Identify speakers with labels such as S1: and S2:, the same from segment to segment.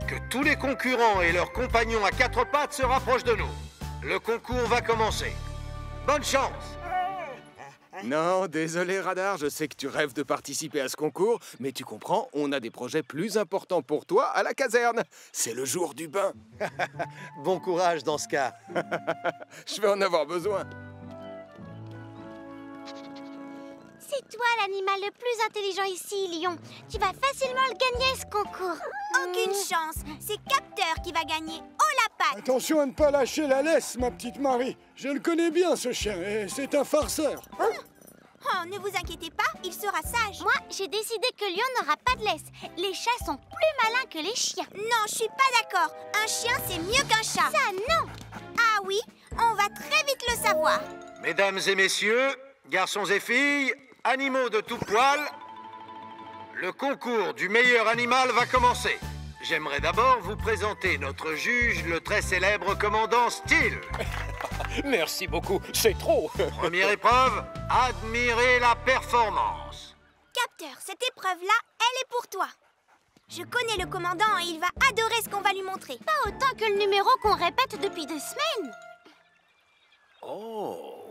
S1: que tous les concurrents et leurs compagnons à quatre pattes se rapprochent de nous. Le concours va commencer. Bonne chance!
S2: Non, désolé Radar, je sais que tu rêves de participer à ce concours, mais tu comprends, on a des projets plus importants pour toi à la caserne. C'est le jour du bain.
S1: Bon courage dans ce cas.
S2: Je vais en avoir besoin.
S3: C'est toi l'animal le plus intelligent ici, Lion. Tu vas facilement le gagner, ce concours.
S4: Aucune chance. C'est Capteur qui va gagner. Oh la patte!
S5: Attention à ne pas lâcher la laisse, ma petite Marie. Je le connais bien, ce chien, et c'est un farceur.
S4: Oh, ne vous inquiétez pas, il sera sage.
S3: Moi, j'ai décidé que Lion n'aura pas de laisse. Les chats sont plus malins que les chiens.
S4: Non, je suis pas d'accord. Un chien, c'est mieux qu'un chat.
S3: Ça, non!
S4: Ah oui, on va très vite le savoir.
S1: Mesdames et messieurs, garçons et filles, animaux de tout poil, le concours du meilleur animal va commencer. J'aimerais d'abord vous présenter notre juge, le très célèbre commandant Steel.
S6: Merci beaucoup, c'est trop.
S1: Première épreuve, admirez la performance.
S4: Capteur, cette épreuve-là, elle est pour toi. Je connais le commandant et il va adorer ce qu'on va lui montrer.
S3: Pas autant que le numéro qu'on répète depuis 2 semaines.
S6: Oh.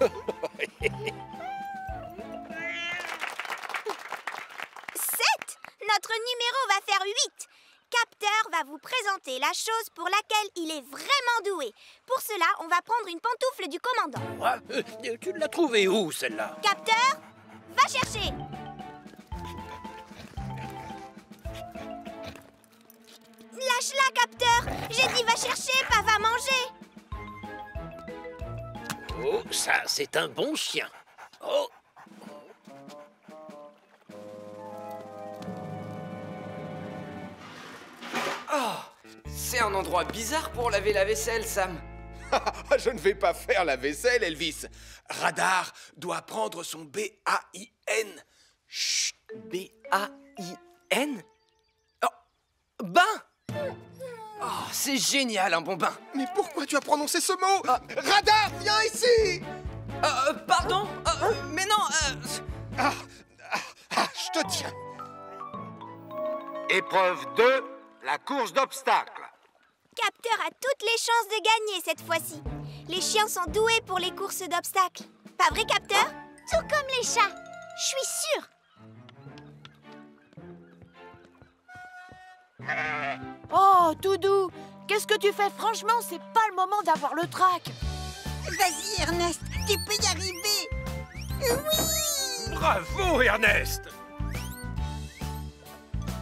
S4: 7! Notre numéro va faire 8. Capteur va vous présenter la chose pour laquelle il est vraiment doué. Pour cela, on va prendre une pantoufle du commandant.
S6: Ouais, tu l'as trouvée où, celle-là?
S4: Capteur, va chercher. Lâche-la, Capteur. J'ai dit va chercher, pas va manger.
S6: Oh, ça, c'est un bon chien. Oh.
S7: C'est un endroit bizarre pour laver la vaisselle, Sam.
S2: Je ne vais pas faire la vaisselle, Elvis. Radar doit prendre son B-A-I-N. Chut.
S7: B-A-I-N? Oh, bain! Oh, c'est génial, un bon bain.
S2: Mais pourquoi tu as prononcé ce mot? Radar, viens ici!
S7: Pardon? Mais non,
S2: Je te tiens.
S1: Épreuve 2, la course d'obstacles.
S4: Capteur a toutes les chances de gagner cette fois-ci. Les chiens sont doués pour les courses d'obstacles. Pas vrai, Capteur?
S3: Tout comme les chats. Je suis sûre.
S8: Oh, Toudou, qu'est-ce que tu fais? Franchement, c'est pas le moment d'avoir le trac.
S4: Vas-y, Ernest, tu peux y arriver. Oui!
S6: Bravo, Ernest!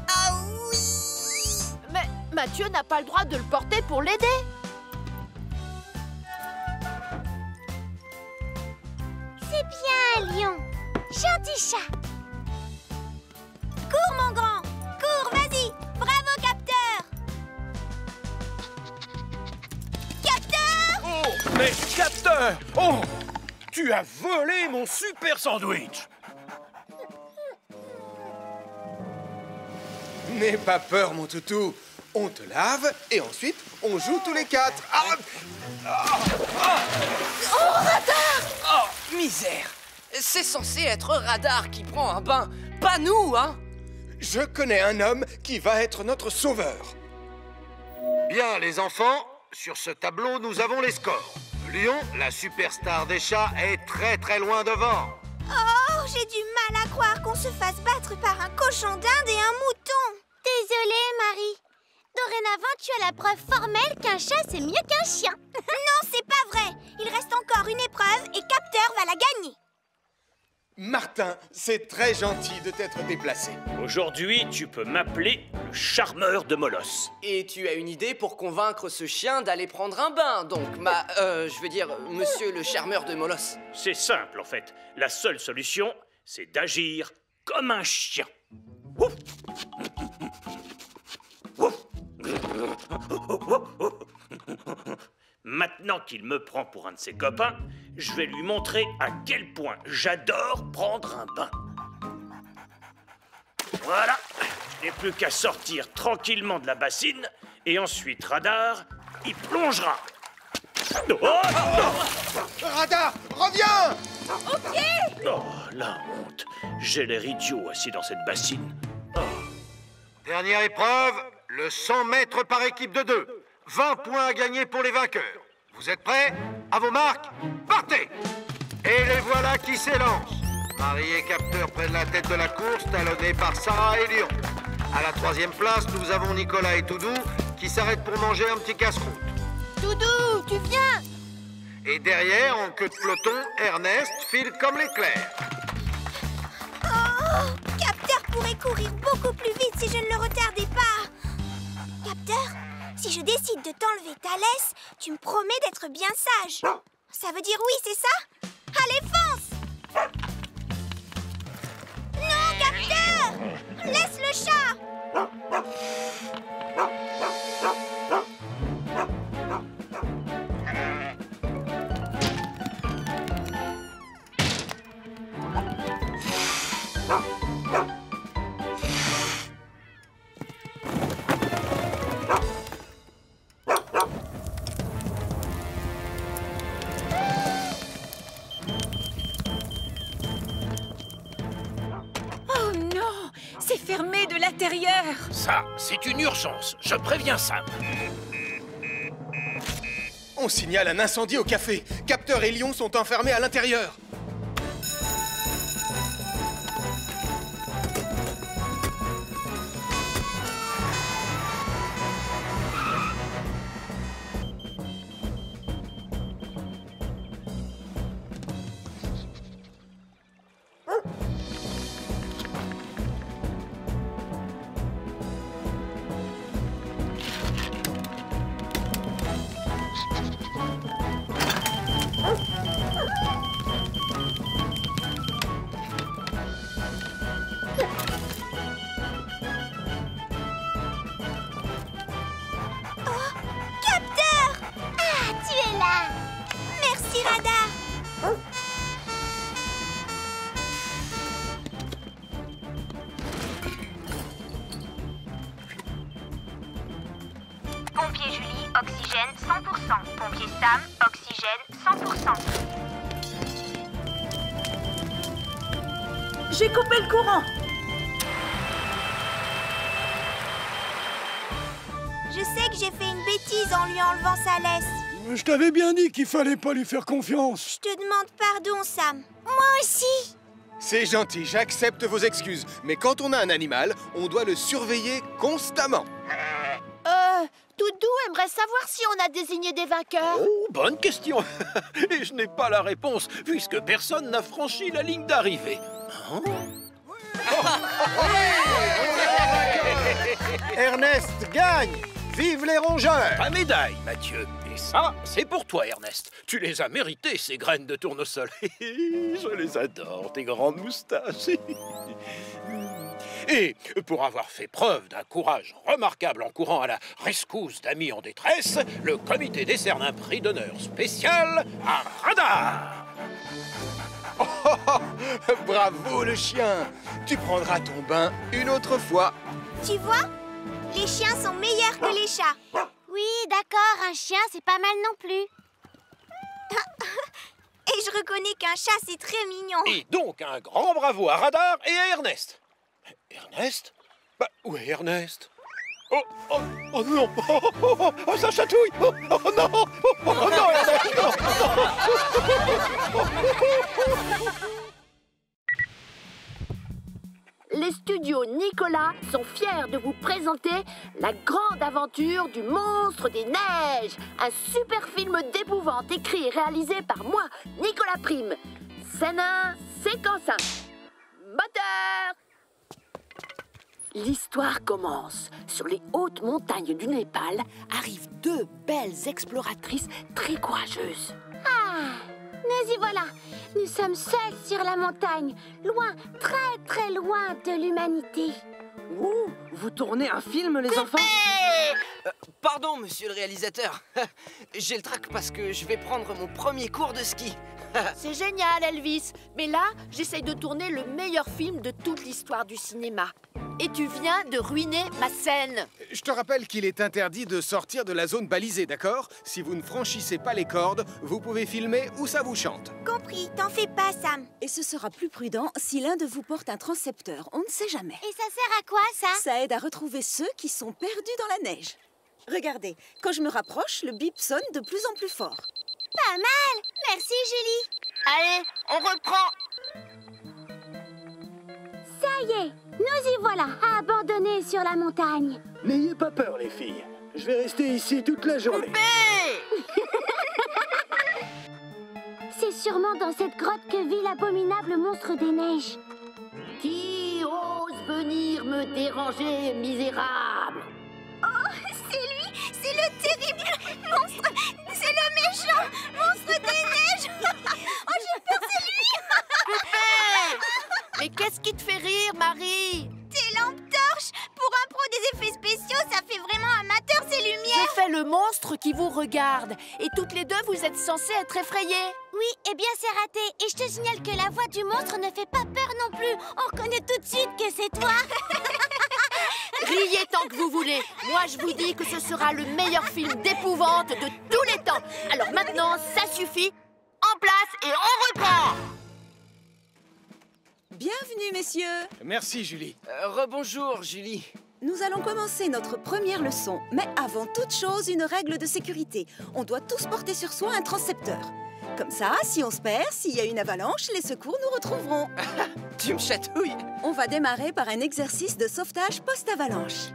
S4: Ah oui!
S8: Mais Mathieu n'a pas le droit de le porter pour l'aider.
S3: C'est bien, Lion. Gentil chat.
S4: Cours, mon grand! Cours, vas-y! Bravo, Capteur! Capteur!
S6: Oh, mais Capteur! Oh! Tu as volé mon super sandwich!
S2: N'aie pas peur, mon toutou. On te lave et ensuite, on joue tous les 4.
S7: Oh, Radar! Oh, misère! C'est censé être Radar qui prend un bain, pas nous, hein?
S2: Je connais un homme qui va être notre sauveur.
S1: Bien, les enfants, sur ce tableau, nous avons les scores. Lion, la superstar des chats, est très loin devant.
S4: Oh, j'ai du mal à croire qu'on se fasse battre par un cochon d'Inde et un mouton.
S3: Désolée, Marie. Dorénavant, tu as la preuve formelle qu'un chat, c'est mieux qu'un chien.
S4: Non, c'est pas vrai. Il reste encore une épreuve et Capteur va la gagner.
S2: Martin, c'est très gentil de t'être déplacé.
S6: Aujourd'hui, tu peux m'appeler le charmeur de Molosse.
S7: Et tu as une idée pour convaincre ce chien d'aller prendre un bain, donc je veux dire, monsieur le charmeur de Molosse.
S6: C'est simple, en fait. La seule solution, c'est d'agir comme un chien. Ouf. Ouf. Maintenant qu'il me prend pour un de ses copains, je vais lui montrer à quel point j'adore prendre un bain. Voilà, je n'ai plus qu'à sortir tranquillement de la bassine et ensuite Radar y plongera. Oh,
S2: Radar, reviens!
S6: oh, la honte. J'ai l'air idiot assis dans cette bassine. Oh.
S1: Dernière épreuve, le 100 mètres par équipe de 2. 20 points à gagner pour les vainqueurs. Vous êtes prêts? À vos marques, partez! Et les voilà qui s'élancent. Marie et Capteur prennent la tête de la course, talonnés par Sarah et Lyon. À la 3e place, nous avons Nicolas et Toudou qui s'arrêtent pour manger un petit casse-croûte.
S8: Toudou, tu viens?
S1: Et derrière, en queue de peloton, Ernest file comme l'éclair.
S4: Oh, Capteur pourrait courir beaucoup plus vite si je ne le retardais pas. Capteur, si je décide de t'enlever ta laisse, tu me promets d'être bien sage. Ça veut dire oui, c'est ça? Allez, fonce! Non, Capteur! Laisse le chat!
S9: Oh non! C'est fermé de l'intérieur!
S6: Ça, c'est une urgence. Je préviens Sam.
S2: On signale un incendie au café. Capteur et Lyon sont enfermés à l'intérieur.
S10: Pompier Julie, oxygène 100%. Pompier Sam, oxygène 100%.
S9: J'ai coupé le courant!
S4: Je sais que j'ai fait une bêtise en lui enlevant sa laisse.
S5: Je t'avais bien dit qu'il fallait pas lui faire confiance.
S4: Je te demande pardon, Sam.
S3: Moi aussi.
S2: C'est gentil, j'accepte vos excuses. Mais quand on a un animal, on doit le surveiller constamment.
S8: Toudou aimerait savoir si on a désigné des vainqueurs.
S11: Oh, bonne question. Et je n'ai pas la réponse, puisque personne n'a franchi la ligne d'arrivée. Hein?
S1: Ernest gagne! Vive les rongeurs!
S11: Ta médaille, Mathieu. Et ça, c'est pour toi, Ernest. Tu les as méritées, ces graines de tournesol. Je les adore, tes grandes moustaches. Et pour avoir fait preuve d'un courage remarquable en courant à la rescousse d'amis en détresse, le comité décerne un prix d'honneur spécial à Radar.
S2: Oh, oh, oh, bravo le chien! Tu prendras ton bain une autre fois.
S4: Tu vois? Les chiens sont meilleurs que les chats.
S3: Oui, d'accord, un chien, c'est pas mal non plus.
S4: Et je reconnais qu'un chat, c'est très mignon.
S11: Et donc, un grand bravo à Radar et à Ernest. Ernest? Bah, où est Ernest? Oh, oh, oh non! Oh, oh, oh, oh, ça chatouille! Oh, oh non! Oh, oh non, Ernest! Non.
S8: Les studios Nicolas sont fiers de vous présenter la grande aventure du monstre des neiges, un super film d'épouvante écrit et réalisé par moi, Nicolas Prime. Scène 1, séquence 1. Moteur! L'histoire commence. Sur les hautes montagnes du Népal arrivent deux belles exploratrices très courageuses.
S3: Ah, nous y voilà. Nous sommes seuls sur la montagne, loin, très très loin de l'humanité.
S7: Ouh, vous tournez un film, les enfants? Pardon, monsieur le réalisateur. J'ai le trac parce que je vais prendre mon premier cours de ski.
S8: C'est génial, Elvis. Mais là, j'essaye de tourner le meilleur film de toute l'histoire du cinéma. Et tu viens de ruiner ma scène.
S2: Je te rappelle qu'il est interdit de sortir de la zone balisée, d'accord? Si vous ne franchissez pas les cordes, vous pouvez filmer où ça vous chante.
S4: Compris, t'en fais pas, Sam.
S9: Et ce sera plus prudent si l'un de vous porte un transcepteur. On ne sait jamais.
S4: Et ça sert à quoi, ça?
S9: Ça aide à retrouver ceux qui sont perdus dans la neige. Regardez, quand je me rapproche, le bip sonne de plus en plus fort.
S4: Pas mal. Merci, Julie.
S8: Allez, on reprend.
S3: Ça y est, nous y voilà, abandonnés sur la montagne.
S5: N'ayez pas peur, les filles. Je vais rester ici toute la journée.
S3: C'est sûrement dans cette grotte que vit l'abominable monstre des neiges.
S8: Qui ose venir me déranger, misérable?
S4: Oh, c'est lui. C'est le terrible monstre. C'est le méchant monstre des neiges. Oh, j'ai peur, c'est lui.
S8: Mais qu'est-ce qui te fait rire, Marie?
S4: Tes lampes torches. Pour un pro des effets spéciaux, ça fait vraiment amateur, ces lumières.
S8: J'ai fait le monstre qui vous regarde. Et toutes les deux, vous êtes censées être effrayées.
S4: Oui, eh bien c'est raté. Et je te signale que la voix du monstre ne fait pas peur non plus. On reconnaît tout de suite que c'est toi.
S8: Riez tant que vous voulez. Moi, je vous dis que ce sera le meilleur film d'épouvante de tous les temps. Alors maintenant, ça suffit. En place et on reprend.
S9: Bienvenue, messieurs.
S2: Merci, Julie.
S7: Rebonjour, Julie.
S9: Nous allons commencer notre première leçon. Mais avant toute chose, une règle de sécurité. On doit tous porter sur soi un transcepteur. Comme ça, si on se perd, s'il y a une avalanche, les secours nous retrouveront.
S7: Tu me chatouilles.
S9: On va démarrer par un exercice de sauvetage post-avalanche.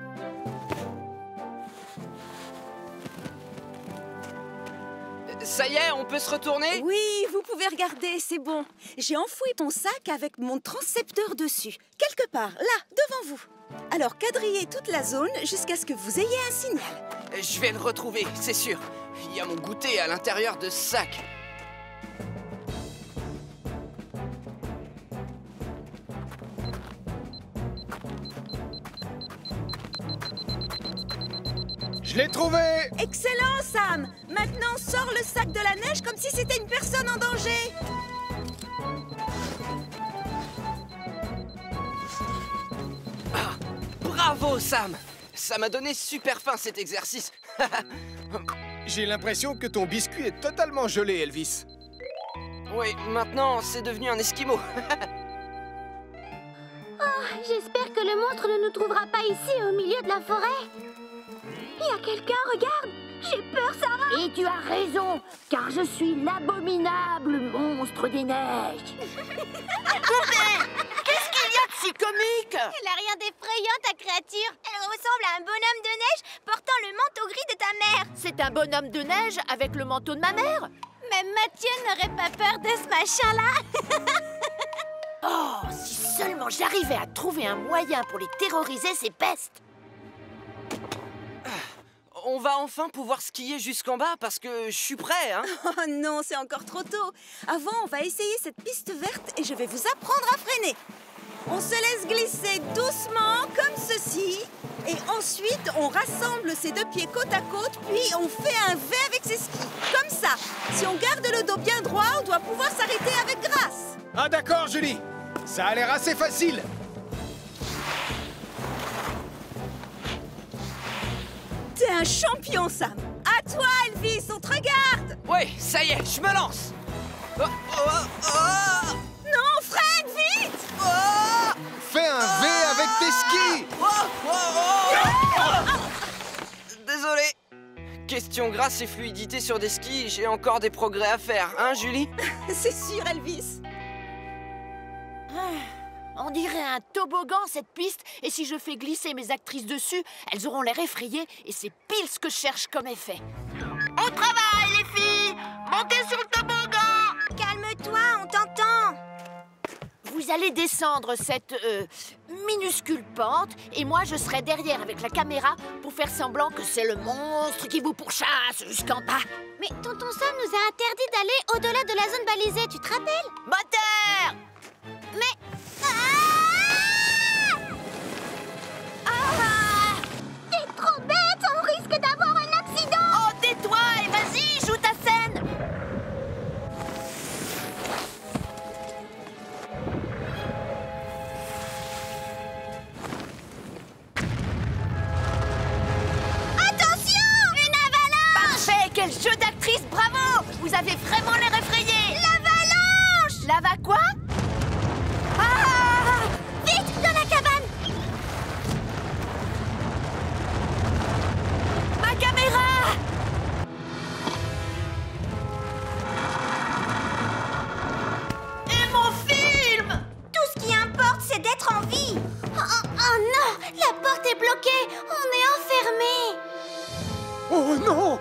S7: Ça y est, on peut se retourner?
S9: Oui, vous pouvez regarder, c'est bon. J'ai enfoui mon sac avec mon transcepteur dessus. Quelque part, là, devant vous. Alors, quadrillez toute la zone jusqu'à ce que vous ayez un signal.
S7: Je vais le retrouver, c'est sûr. Il y a mon goûter à l'intérieur de ce sac.
S2: Je l'ai trouvé!
S9: Excellent, Sam! Maintenant, sors le sac de la neige comme si c'était une personne en danger.
S7: Ah, bravo, Sam! Ça m'a donné super faim, cet exercice.
S2: J'ai l'impression que ton biscuit est totalement gelé, Elvis.
S7: Oui, maintenant, c'est devenu un esquimau.
S3: Oh, j'espère que le monstre ne nous trouvera pas ici, au milieu de la forêt. Il y a quelqu'un, regarde! J'ai peur, Sarah!
S8: Et tu as raison, car je suis l'abominable monstre des neiges. Qu'est-ce qu'il y a de si comique?
S4: Elle a rien d'effrayant, ta créature. Elle ressemble à un bonhomme de neige portant le manteau gris de ta mère.
S8: C'est un bonhomme de neige avec le manteau de ma mère?
S4: Même Mathieu n'aurait pas peur de ce machin-là.
S8: Oh, si seulement j'arrivais à trouver un moyen pour les terroriser, ces pestes!
S7: On va enfin pouvoir skier jusqu'en bas parce que je suis prêt, hein.
S9: Oh non, c'est encore trop tôt. Avant, on va essayer cette piste verte et je vais vous apprendre à freiner. On se laisse glisser doucement, comme ceci. Et ensuite, on rassemble ses deux pieds côte à côte, puis on fait un V avec ses skis. Comme ça. Si on garde le dos bien droit, on doit pouvoir s'arrêter avec grâce.
S2: Ah d'accord, Julie. Ça a l'air assez facile.
S9: T'es un champion, Sam. À toi, Elvis, on te regarde.
S7: Ouais, ça y est, je me lance. Oh, oh, oh.
S9: Non, freine, vite.
S7: Oh.
S2: Fais un V avec tes skis.
S7: Désolé. Question grâce et fluidité sur des skis, j'ai encore des progrès à faire, hein, Julie?
S9: C'est sûr, Elvis.
S8: On dirait un toboggan, cette piste. Et si je fais glisser mes actrices dessus, elles auront l'air effrayées. Et c'est pile ce que je cherche comme effet. Au travail, les filles! Montez sur le toboggan!
S4: Calme-toi, on t'entend.
S8: Vous allez descendre cette minuscule pente. Et moi, je serai derrière avec la caméra pour faire semblant que c'est le monstre qui vous pourchasse jusqu'en bas.
S4: Mais tonton Sam nous a interdit d'aller au-delà de la zone balisée, tu te rappelles?
S8: Moteur!
S4: Mais...
S3: T'es trop bête, on risque d'avoir un accident!
S8: Oh, tais-toi et vas-y, joue ta scène! vais vraiment les effrayer.
S4: L'avalanche!
S8: Lava quoi?
S4: Ah! Vite, dans la cabane!
S8: Ma caméra! Et mon film!
S4: Tout ce qui importe, c'est d'être en vie. Oh non, la porte est bloquée. On est enfermés.
S12: Oh non!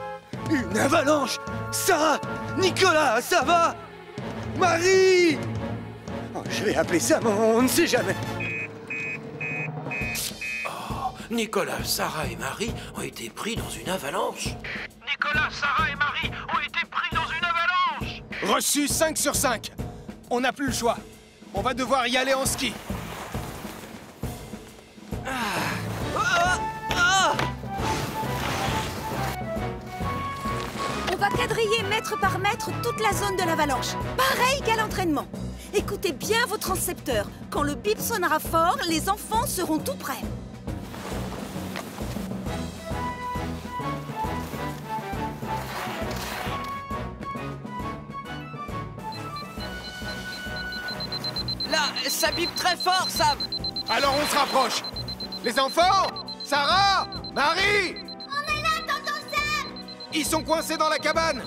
S12: Une avalanche! Sarah! Nicolas, ça va? Marie! Oh, je vais appeler Sam, on ne sait jamais.
S11: Oh, Nicolas, Sarah et Marie ont été pris dans une avalanche. Nicolas, Sarah et Marie ont été pris dans une avalanche.
S2: Reçu 5 sur 5. On n'a plus le choix. On va devoir y aller en ski.
S9: On va quadriller mètre par mètre toute la zone de l'avalanche. Pareil qu'à l'entraînement. Écoutez bien vos transcepteurs. Quand le bip sonnera fort, les enfants seront tout prêts.
S7: Là, ça bip très fort, Sam.
S2: Alors on se rapproche. Les enfants, Sarah, Marie,
S4: On est là, tonton Sam!
S2: ils sont coincés dans la cabane.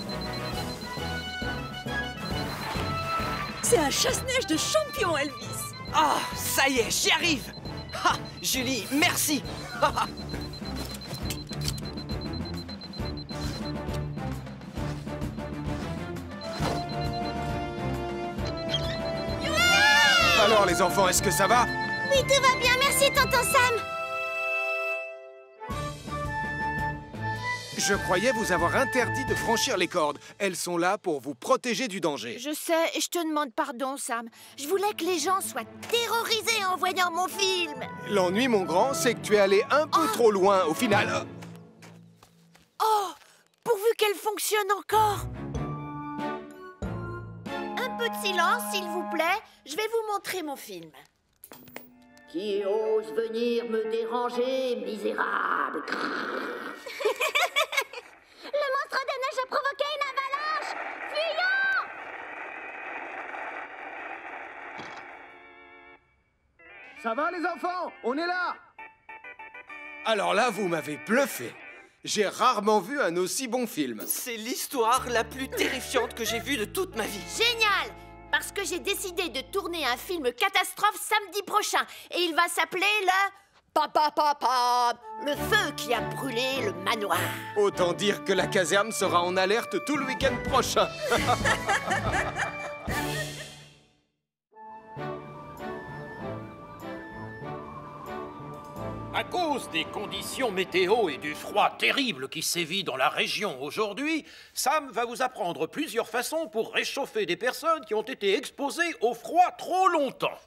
S9: C'est un chasse-neige de champion, Elvis.
S7: Ah, ça y est, j'y arrive. Ha, Julie, merci.
S2: Alors les enfants, est-ce que ça va?
S4: Oui, tout va bien, merci, tonton Sam.
S2: Je croyais vous avoir interdit de franchir les cordes. Elles sont là pour vous protéger du danger.
S8: Je sais, et je te demande pardon, Sam. Je voulais que les gens soient terrorisés en voyant mon film.
S2: L'ennui, mon grand, c'est que tu es allé un peu trop loin au final.
S8: Oh, pourvu qu'elle fonctionne encore. Un peu de silence, s'il vous plaît. Je vais vous montrer mon film.
S13: Qui ose venir me déranger, misérable?
S3: Le monstre de neige a provoqué une avalanche! Fuyons!
S2: Ça va les enfants? On est là! Alors là, vous m'avez bluffé. J'ai rarement vu un aussi bon film.
S7: C'est l'histoire la plus terrifiante que j'ai vue de toute ma vie.
S8: Génial! Parce que j'ai décidé de tourner un film catastrophe samedi prochain. Et il va s'appeler le feu qui a brûlé le manoir.
S2: Autant dire que la caserne sera en alerte tout le week-end prochain.
S11: À cause des conditions météo et du froid terrible qui sévit dans la région aujourd'hui, Sam va vous apprendre plusieurs façons pour réchauffer des personnes qui ont été exposées au froid trop longtemps.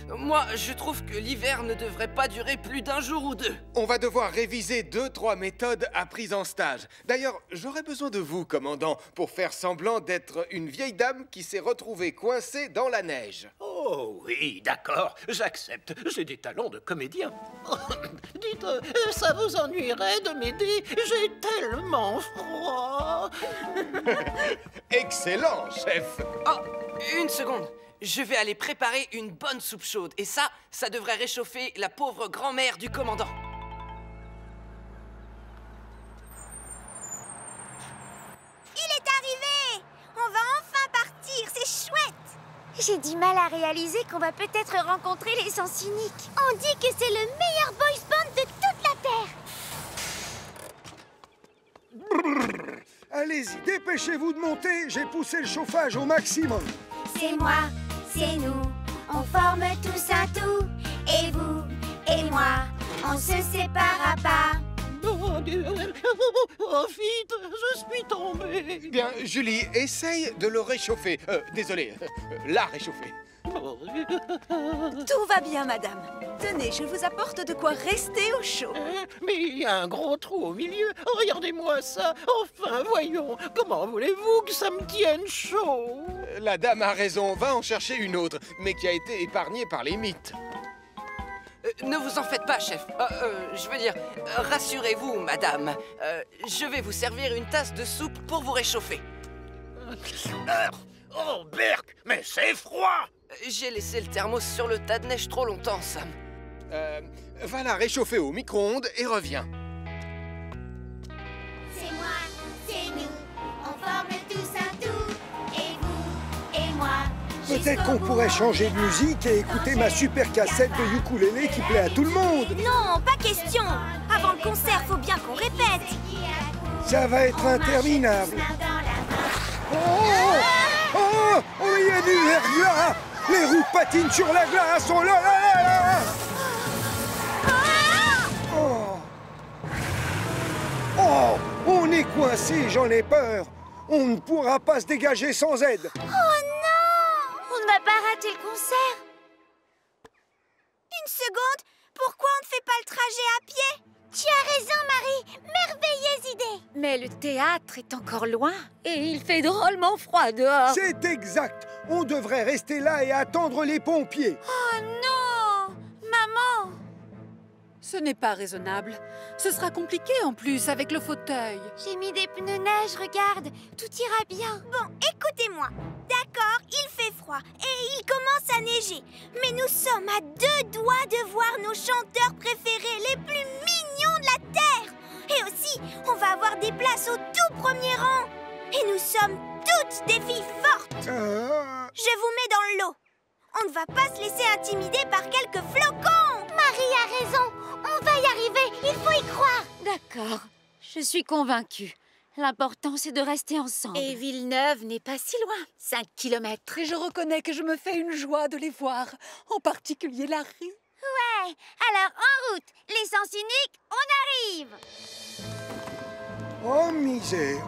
S7: Moi, je trouve que l'hiver ne devrait pas durer plus d'un jour ou deux.
S2: On va devoir réviser 2-3 méthodes apprises en stage. D'ailleurs, j'aurais besoin de vous, commandant, pour faire semblant d'être une vieille dame qui s'est retrouvée coincée dans la neige.
S11: Oh oui, d'accord, j'accepte. J'ai des talents de comédien. Dites, ça vous ennuierait de m'aider? J'ai tellement froid.
S2: Excellent, chef.
S7: Oh, une seconde. Je vais aller préparer une bonne soupe chaude. Et ça devrait réchauffer la pauvre grand-mère du commandant.
S4: Il est arrivé! On va enfin partir, c'est chouette! J'ai du mal à réaliser qu'on va peut-être rencontrer les Sens Uniques. On dit que c'est le meilleur boys band de toute la Terre.
S5: Allez-y, dépêchez-vous de monter, j'ai poussé le chauffage au maximum.
S4: C'est moi, c'est nous, on forme tous un tout. Et vous, et moi, on se séparera pas.
S11: Oh, vite, je suis tombé.
S2: Bien, Julie, essaye de le réchauffer. Désolé, la réchauffer.
S9: Tout va bien, madame. Tenez, je vous apporte de quoi rester au chaud.
S11: Mais il y a un gros trou au milieu. Regardez-moi ça. Enfin, voyons. Comment voulez-vous que ça me tienne chaud?
S2: La dame a raison. Va en chercher une autre, mais qui a été épargnée par les mythes.
S7: Ne vous en faites pas, chef. Je veux dire, rassurez-vous, madame. Je vais vous servir une tasse de soupe pour vous réchauffer.
S11: Oh, Berk, mais c'est froid!
S7: J'ai laissé le thermos sur le tas de neige trop longtemps, Sam.
S2: Va la réchauffer au micro-ondes et reviens.
S4: C'est moi, c'est nous, on forme tous un tout. Et vous, et moi.
S5: Peut-être qu'on pourrait changer de musique et écouter ma super cassette de ukulélé qui plaît à tout le monde.
S4: Non, pas question. Avant le concert, faut bien qu'on répète.
S5: Ça va être interminable. Oh, il y a du verglas. Les roues patinent sur la glace. Oh là là là là. Oh, on est coincé, j'en ai peur. On ne pourra pas se dégager sans aide.
S4: Oh non! On ne va pas rater le concert. Une seconde, pourquoi on ne fait pas le trajet à pied? Tu as raison, Marie. Merveilleuse idée.
S9: Mais le théâtre est encore loin et il fait drôlement froid dehors.
S5: C'est exact. On devrait rester là et attendre les pompiers.
S4: Oh non! Maman!
S9: Ce n'est pas raisonnable. Ce sera compliqué en plus avec le fauteuil.
S4: J'ai mis des pneus neige, regarde. Tout ira bien. Bon, écoutez-moi. D'accord, il fait froid et il commence à neiger. Mais nous sommes à 2 doigts de voir nos chanteurs préférés les plus mignons de la Terre. Et aussi, on va avoir des places au tout premier rang. Et nous sommes toutes des filles fortes. Je vous mets dans le lot. On ne va pas se laisser intimider par quelques flocons.
S3: Marie a raison. On va y arriver. Il faut y croire.
S9: D'accord. Je suis convaincue. L'important, c'est de rester ensemble. Et Villeneuve n'est pas si loin. 5 kilomètres. Et je reconnais que je me fais une joie de les voir. En particulier Larry.
S3: Ouais. Alors, en route. L'essence unique, on arrive.
S5: Oh, misère.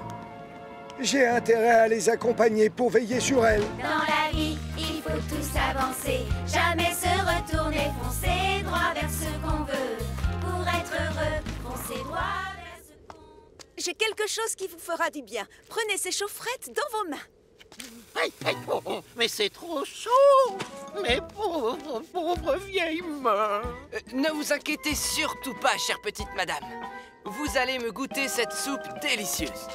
S5: J'ai intérêt à les accompagner pour veiller sur elles.
S4: Dans la vie, il faut tous avancer. Jamais se retourner, foncer droit vers ce qu'on veut. Pour être heureux, foncez droit vers ce qu'on veut.
S9: J'ai quelque chose qui vous fera du bien. Prenez ces chaufferettes dans vos mains.
S11: Aïe, aïe, oh, mais c'est trop chaud. Mes pauvres vieilles mains.
S7: Ne vous inquiétez surtout pas, chère petite madame. Vous allez me goûter cette soupe délicieuse.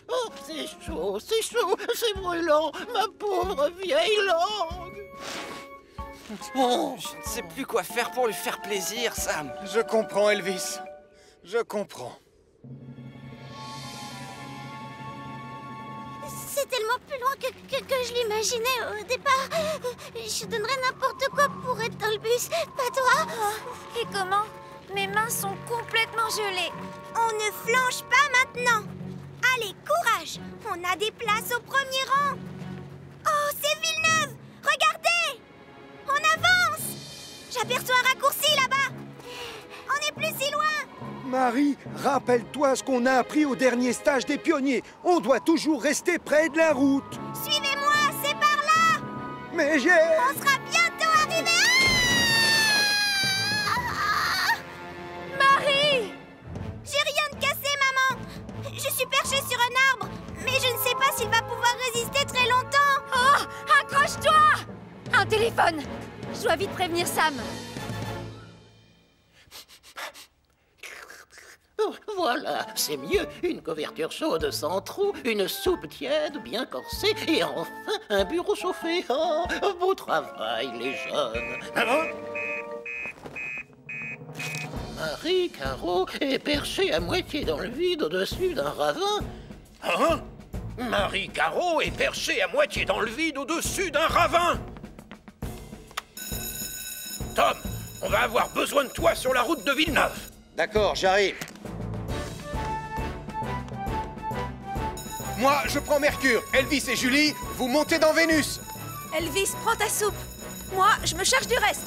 S11: Oh, c'est chaud, c'est brûlant, ma pauvre vieille langue.
S7: Oh, je ne sais plus quoi faire pour lui faire plaisir, Sam.
S2: Je comprends, Elvis. Je comprends.
S3: C'est tellement plus loin que je l'imaginais au départ. Je donnerais n'importe quoi pour être dans le bus, pas toi.
S4: Et comment? Mes mains sont complètement gelées. On ne flanche pas maintenant. Allez, courage. On a des places au premier rang. Oh, c'est Villeneuve. Regardez. On avance. J'aperçois un raccourci là-bas. On n'est plus si loin.
S5: Marie, rappelle-toi ce qu'on a appris au dernier stage des pionniers. On doit toujours rester près de la route.
S4: Suivez-moi, c'est par là.
S5: Mais j'ai...
S4: On sera bientôt arrivés. Marie! J'ai rien de cassé, maman. Je suis perchée sur un arbre, mais je ne sais pas s'il va pouvoir résister très longtemps.
S9: Oh! Accroche-toi! Un téléphone! Je dois vite prévenir Sam.
S11: Voilà, c'est mieux. Une couverture chaude sans trou, une soupe tiède, bien corsée, et enfin un bureau chauffé. Oh, beau travail, les jeunes. Marie Caro est perchée à moitié dans le vide au-dessus d'un ravin.
S1: Hein? Marie Caro est perchée à moitié dans le vide au-dessus d'un ravin. Tom, on va avoir besoin de toi sur la route de Villeneuve.
S12: D'accord, j'arrive.
S2: Moi, je prends Mercure. Elvis et Julie, vous montez dans Vénus.
S9: Elvis, prends ta soupe. Moi, je me charge du reste.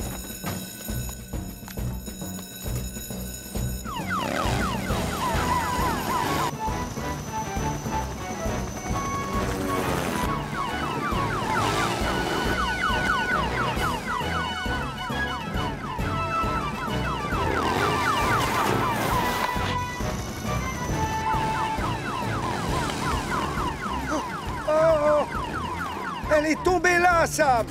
S5: Oh! Elle est tombée là, Sam!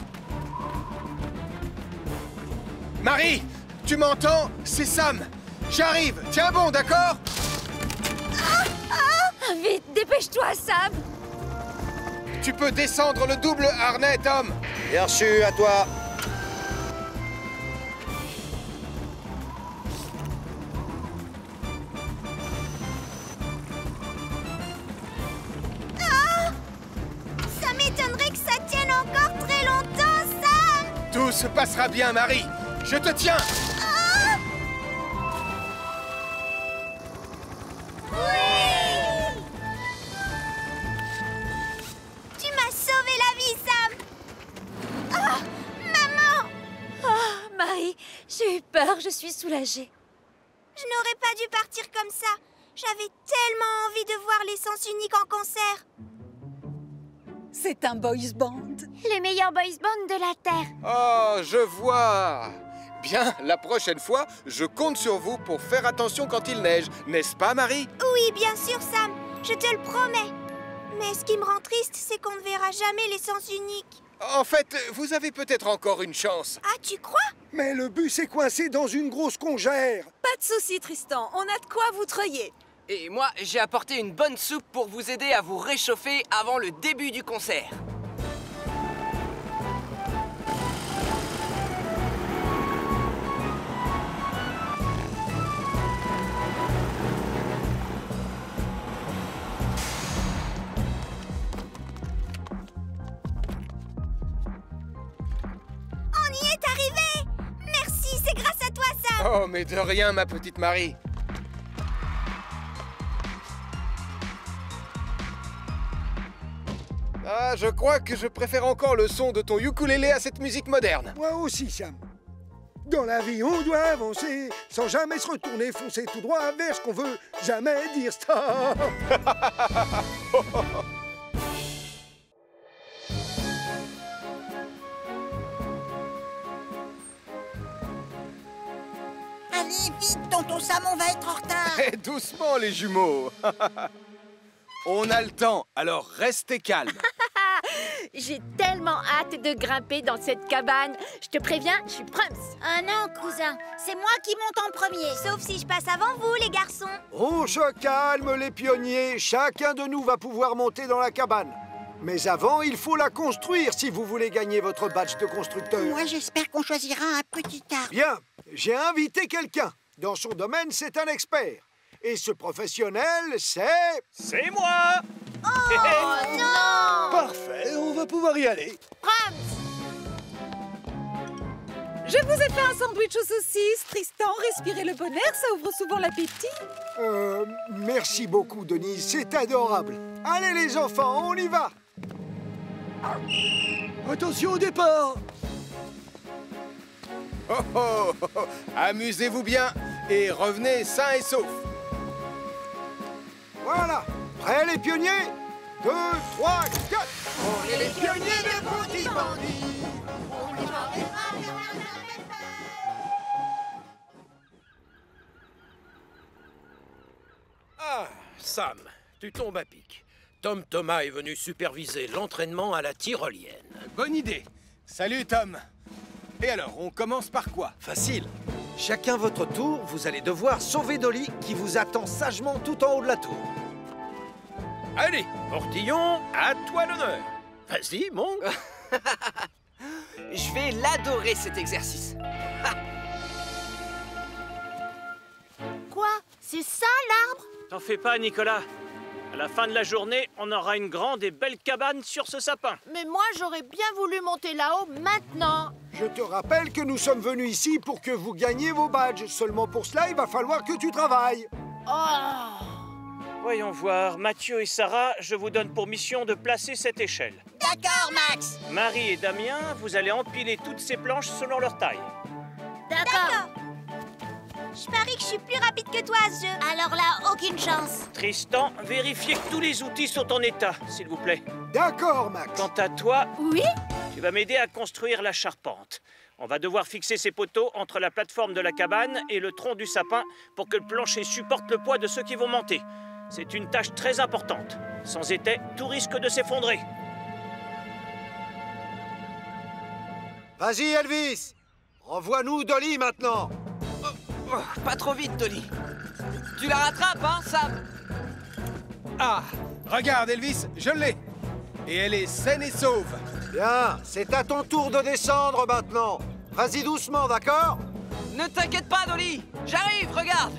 S2: Marie, tu m'entends? C'est Sam. J'arrive. Tiens bon, d'accord?
S9: Vite, dépêche-toi, Sam.
S2: Tu peux descendre le double harnais, Tom.
S1: Bien reçu, à toi.
S4: Ça m'étonnerait que ça tienne encore très longtemps, Sam.
S2: Tout se passera bien, Marie. Je te tiens.
S4: Oui! Tu m'as sauvé la vie, Sam. Oh, maman!
S9: Oh, Marie, j'ai eu peur, je suis soulagée.
S4: Je n'aurais pas dû partir comme ça. J'avais tellement envie de voir les Sens Uniques en concert.
S9: C'est un boys band.
S4: Le meilleur boys band de la Terre.
S2: Oh, je vois. Bien, la prochaine fois, je compte sur vous pour faire attention quand il neige. N'est-ce pas, Marie?
S4: Oui, bien sûr, Sam. Je te le promets. Mais ce qui me rend triste, c'est qu'on ne verra jamais les Sens Uniques.
S2: En fait, vous avez peut-être encore une chance.
S4: Ah, tu crois?
S5: Mais le bus est coincé dans une grosse congère.
S9: Pas de souci, Tristan, on a de quoi vous treuiller.
S7: Et moi, j'ai apporté une bonne soupe pour vous aider à vous réchauffer avant le début du concert.
S4: On y est arrivé! Merci, c'est grâce à toi, Sam.
S2: Oh, mais de rien, ma petite Marie. Ah, je crois que je préfère encore le son de ton ukulélé à cette musique moderne.
S5: Moi aussi, Sam. Dans la vie, on doit avancer, sans jamais se retourner, foncer tout droit vers ce qu'on veut, jamais dire stop.
S14: Allez, vite, tonton Sam, on va être en retard.
S2: Eh, doucement, les jumeaux. On a le temps, alors restez calmes.
S8: J'ai tellement hâte de grimper dans cette cabane. Je te préviens, je suis prums.
S4: Ah non, cousin, c'est moi qui monte en premier. Sauf si je passe avant vous, les garçons.
S5: On se calme, les pionniers. Chacun de nous va pouvoir monter dans la cabane. Mais avant, il faut la construire si vous voulez gagner votre badge de constructeur.
S14: Moi, j'espère qu'on choisira un petit arbre.
S5: Bien, j'ai invité quelqu'un. Dans son domaine, c'est un expert. Et ce professionnel, c'est...
S6: C'est moi!
S4: Oh non!
S12: Parfait, on va pouvoir y aller.
S9: Je vous ai fait un sandwich aux saucisses. Tristan, respirez le bon air, ça ouvre souvent l'appétit.
S5: Merci beaucoup, Denise, c'est adorable. Allez, les enfants, on y va!
S12: Attention au départ.
S2: Oh, oh, oh, oh. Amusez-vous bien et revenez sains et saufs.
S5: Voilà, prêts les pionniers? 2, 3, 4.
S14: On est les pionniers de Bandit Bandit.
S11: Ah, Sam, tu tombes à pic. Tom Thomas est venu superviser l'entraînement à la tyrolienne.
S2: Bonne idée. Salut, Tom. Et alors, on commence par quoi?
S1: Facile. Chacun votre tour, vous allez devoir sauver Dolly qui vous attend sagement tout en haut de la tour.
S11: Allez, Portillon, à toi l'honneur. Vas-y, monte.
S7: Je vais l'adorer, cet exercice.
S3: Quoi? C'est ça, l'arbre?
S6: T'en fais pas, Nicolas. À la fin de la journée, on aura une grande et belle cabane sur ce sapin.
S8: Mais moi, j'aurais bien voulu monter là-haut maintenant.
S5: Je te rappelle que nous sommes venus ici pour que vous gagniez vos badges. Seulement pour cela, il va falloir que tu travailles.
S8: Oh!
S6: Voyons voir. Mathieu et Sarah, je vous donne pour mission de placer cette échelle.
S14: D'accord, Max.
S6: Marie et Damien, vous allez empiler toutes ces planches selon leur taille.
S4: D'accord. Je parie que je suis plus rapide que toi à ce jeu. Alors là, aucune chance.
S6: Tristan, vérifiez que tous les outils sont en état, s'il vous plaît.
S5: D'accord, Max.
S6: Quant à toi,
S8: oui,
S6: tu vas m'aider à construire la charpente. On va devoir fixer ces poteaux entre la plateforme de la cabane et le tronc du sapin pour que le plancher supporte le poids de ceux qui vont monter. C'est une tâche très importante. Sans étai, tout risque de s'effondrer.
S5: Vas-y, Elvis. Envoie-nous Dolly maintenant.
S7: Oh, pas trop vite, Dolly. Tu la rattrapes, hein, Sam?
S2: Ah, regarde Elvis, je l'ai. Et elle est saine et sauve.
S5: Bien, c'est à ton tour de descendre maintenant. Vas-y doucement, d'accord?
S7: Ne t'inquiète pas, Dolly. J'arrive, regarde.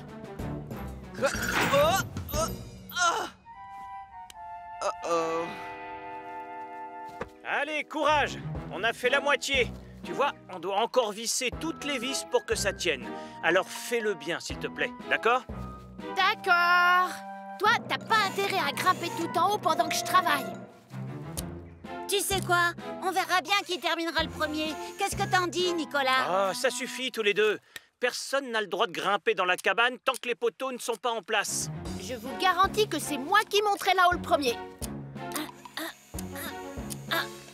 S6: Allez, courage! On a fait la moitié. Tu vois, on doit encore visser toutes les vis pour que ça tienne. Alors fais-le bien, s'il te plaît, d'accord?
S8: D'accord. Toi, t'as pas intérêt à grimper tout en haut pendant que je travaille.
S14: Tu sais quoi? On verra bien qui terminera le premier. Qu'est-ce que t'en dis, Nicolas?
S6: Oh, ça suffit tous les deux. Personne n'a le droit de grimper dans la cabane tant que les poteaux ne sont pas en place.
S8: Je vous garantis que c'est moi qui monterai là-haut le premier.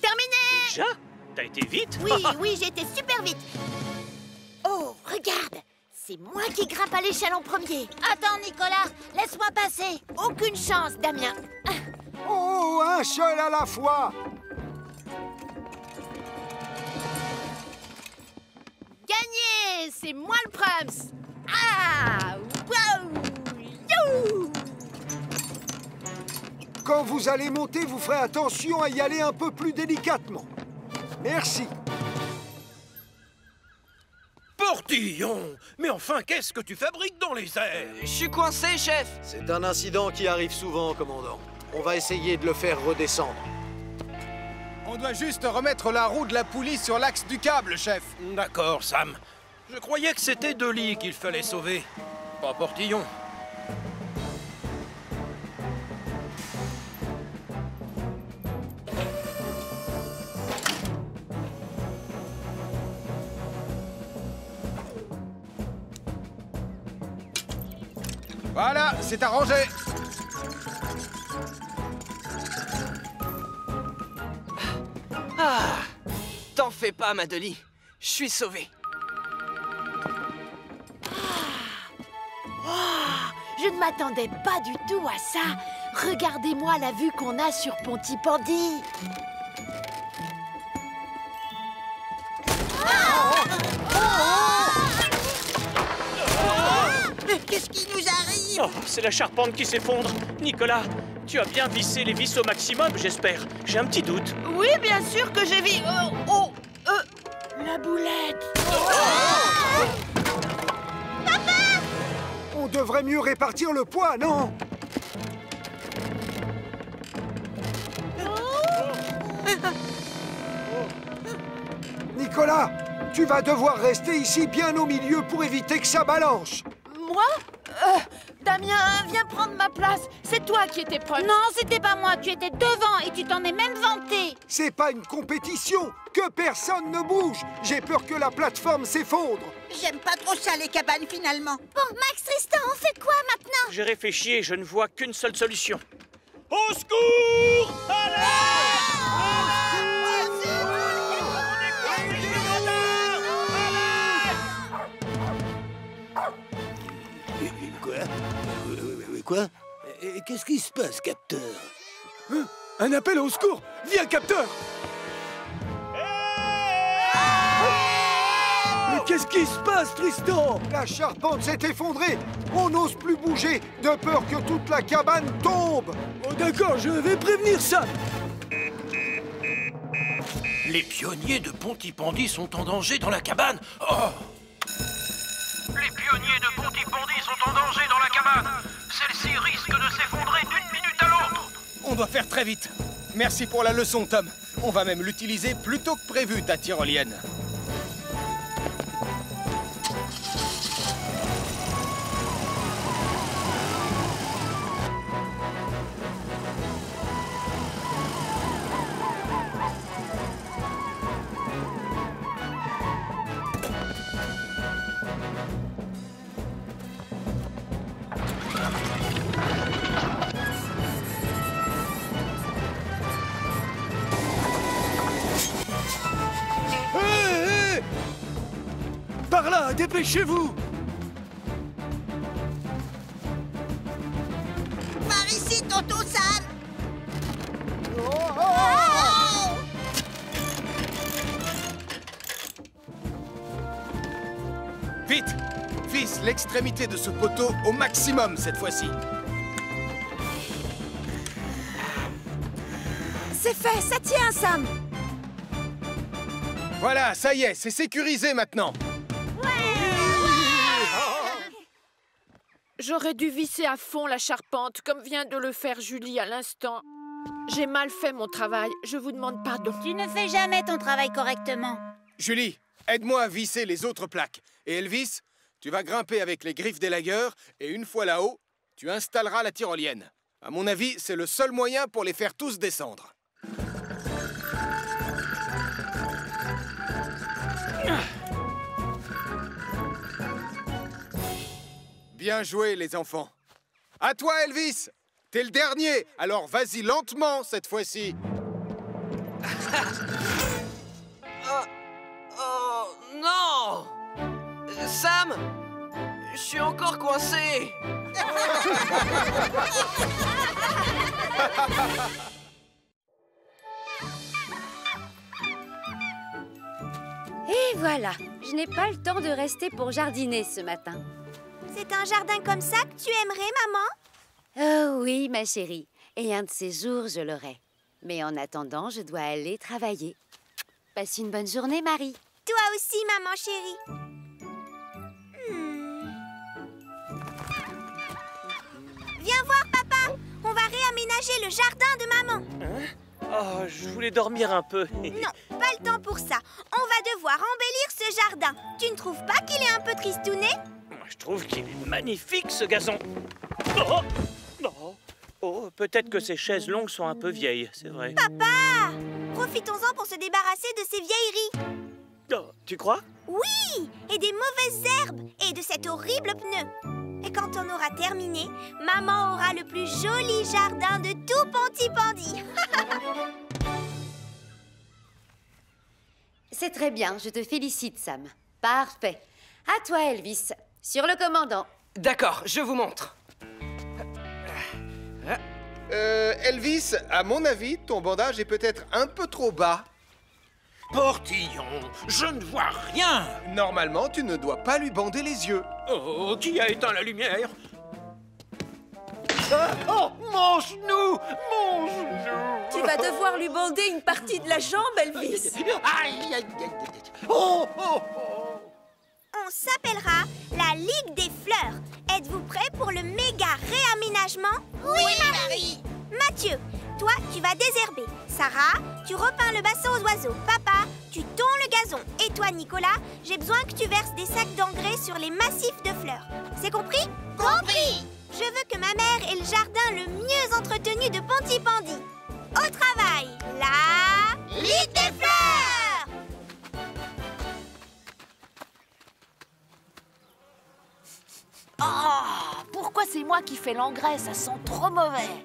S8: Terminé!
S6: Déjà? T'as été vite?
S8: Oui, j'ai été super vite. Oh, regarde! C'est moi qui grimpe à l'échelle en premier.
S14: Attends, Nicolas, laisse-moi passer.
S8: Aucune chance, Damien.
S5: Oh, un seul à la fois.
S8: Gagné! C'est moi le Prums! Ah! Waouh! You!
S5: Quand vous allez monter, vous ferez attention à y aller un peu plus délicatement. Merci.
S11: Portillon! Mais enfin, qu'est-ce que tu fabriques dans les airs?
S7: Je suis coincé, chef.
S5: C'est un incident qui arrive souvent, commandant. On va essayer de le faire redescendre.
S2: On doit juste remettre la roue de la poulie sur l'axe du câble, chef.
S11: D'accord, Sam. Je croyais que c'était Dolly qu'il fallait sauver, pas Portillon.
S2: Voilà, c'est arrangé.
S7: Ah, t'en fais pas, ma Dolly. Je suis sauvé.
S8: Je ne m'attendais pas du tout à ça. Regardez-moi la vue qu'on a sur Pontypandy.
S14: Qu'est-ce qui nous arrive?
S6: Oh, c'est la charpente qui s'effondre. Nicolas, tu as bien vissé les vis au maximum, j'espère. J'ai un petit doute.
S8: Oui, bien sûr que j'ai vu... la boulette.
S5: On devrait mieux répartir le poids, non? Nicolas, tu vas devoir rester ici bien au milieu pour éviter que ça balance.
S8: Moi? Damien, viens prendre ma place. C'est toi qui étais proche.
S14: Non, c'était pas moi. Tu étais devant et tu t'en es même vanté.
S5: C'est pas une compétition. Que personne ne bouge. J'ai peur que la plateforme s'effondre.
S14: J'aime pas trop ça, les cabanes, finalement.
S4: Bon, Max, Tristan, on fait quoi maintenant?
S6: J'ai réfléchi et je ne vois qu'une seule solution. Au secours!
S12: Quoi? Qu'est-ce qui se passe, capteur?
S2: Un appel au secours! Viens, capteur!
S12: Mais qu'est-ce qui se passe, Tristan?
S5: La charpente s'est effondrée. On n'ose plus bouger, de peur que toute la cabane tombe.
S12: Oh d'accord, je vais prévenir ça.
S11: Les pionniers de Pontypandy sont en danger dans la cabane. Oh!
S1: Les pionniers de Pontypandy sont en danger dans la cabane. Celle-ci risque de s'effondrer d'une minute à l'autre.
S2: On doit faire très vite. Merci pour la leçon, Tom. On va même l'utiliser plus tôt que prévu, ta tyrolienne.
S12: Par là, dépêchez-vous!
S14: Par ici, tonton Sam.
S2: Vite! Visse l'extrémité de ce poteau au maximum cette fois-ci.
S9: Parfait, ça tient, Sam.
S2: Voilà, ça y est, c'est sécurisé maintenant.
S8: J'aurais dû visser à fond la charpente, comme vient de le faire Julie à l'instant. J'ai mal fait mon travail, je vous demande pardon.
S14: Tu ne fais jamais ton travail correctement.
S2: Julie, aide-moi à visser les autres plaques. Et Elvis, tu vas grimper avec les griffes d'élagueur et une fois là-haut, tu installeras la tyrolienne. À mon avis, c'est le seul moyen pour les faire tous descendre. Bien joué, les enfants. À toi, Elvis. T'es le dernier, alors vas-y lentement cette fois-ci.
S7: Oh non! Sam! Je suis encore coincé!
S15: Et voilà, je n'ai pas le temps de rester pour jardiner ce matin.
S4: C'est un jardin comme ça que tu aimerais, maman?
S15: Oh oui, ma chérie. Et un de ces jours, je l'aurai. Mais en attendant, je dois aller travailler. Passe une bonne journée, Marie.
S4: Toi aussi, maman chérie. Viens voir, papa. On va réaménager le jardin de maman.
S6: Hein? Oh, je voulais dormir un peu.
S4: Non, pas le temps pour ça. On va devoir embellir ce jardin. Tu ne trouves pas qu'il est un peu tristouné?
S6: Moi, je trouve qu'il est magnifique, ce gazon. Oh, oh, oh, peut-être que ces chaises longues sont un peu vieilles, c'est vrai.
S4: Papa! Profitons-en pour se débarrasser de ces vieilleries.
S6: Oh, tu crois?
S4: Oui! Et des mauvaises herbes et de cet horrible pneu. Et quand on aura terminé, maman aura le plus joli jardin de tout Pontypandy.
S15: C'est très bien, je te félicite, Sam. Parfait. À toi, Elvis. Sur le commandant.
S7: D'accord, je vous montre.
S2: Elvis, à mon avis, ton bandage est peut-être un peu trop bas.
S11: Portillon, je ne vois rien.
S2: Normalement, tu ne dois pas lui bander les yeux.
S11: Oh, qui a éteint la lumière? Ah, oh, mon genou! Mon genou!
S9: Tu vas devoir lui bander une partie de la jambe, Elvis.
S11: Aïe, aïe, aïe, aïe. Oh, oh, oh.
S4: On s'appellera la Ligue des Fleurs. Êtes-vous prêts pour le méga réaménagement? Oui, Marie! Mathieu, toi, tu vas désherber. Sarah, tu repeins le bassin aux oiseaux. Papa, tu tonds le gazon. Et toi, Nicolas, j'ai besoin que tu verses des sacs d'engrais sur les massifs de fleurs. C'est compris? Compris! Je veux que ma mère ait le jardin le mieux entretenu de Pontypandy. Au travail, la Ligue des Fleurs!
S8: Oh, pourquoi c'est moi qui fais l'engrais? Ça sent trop mauvais.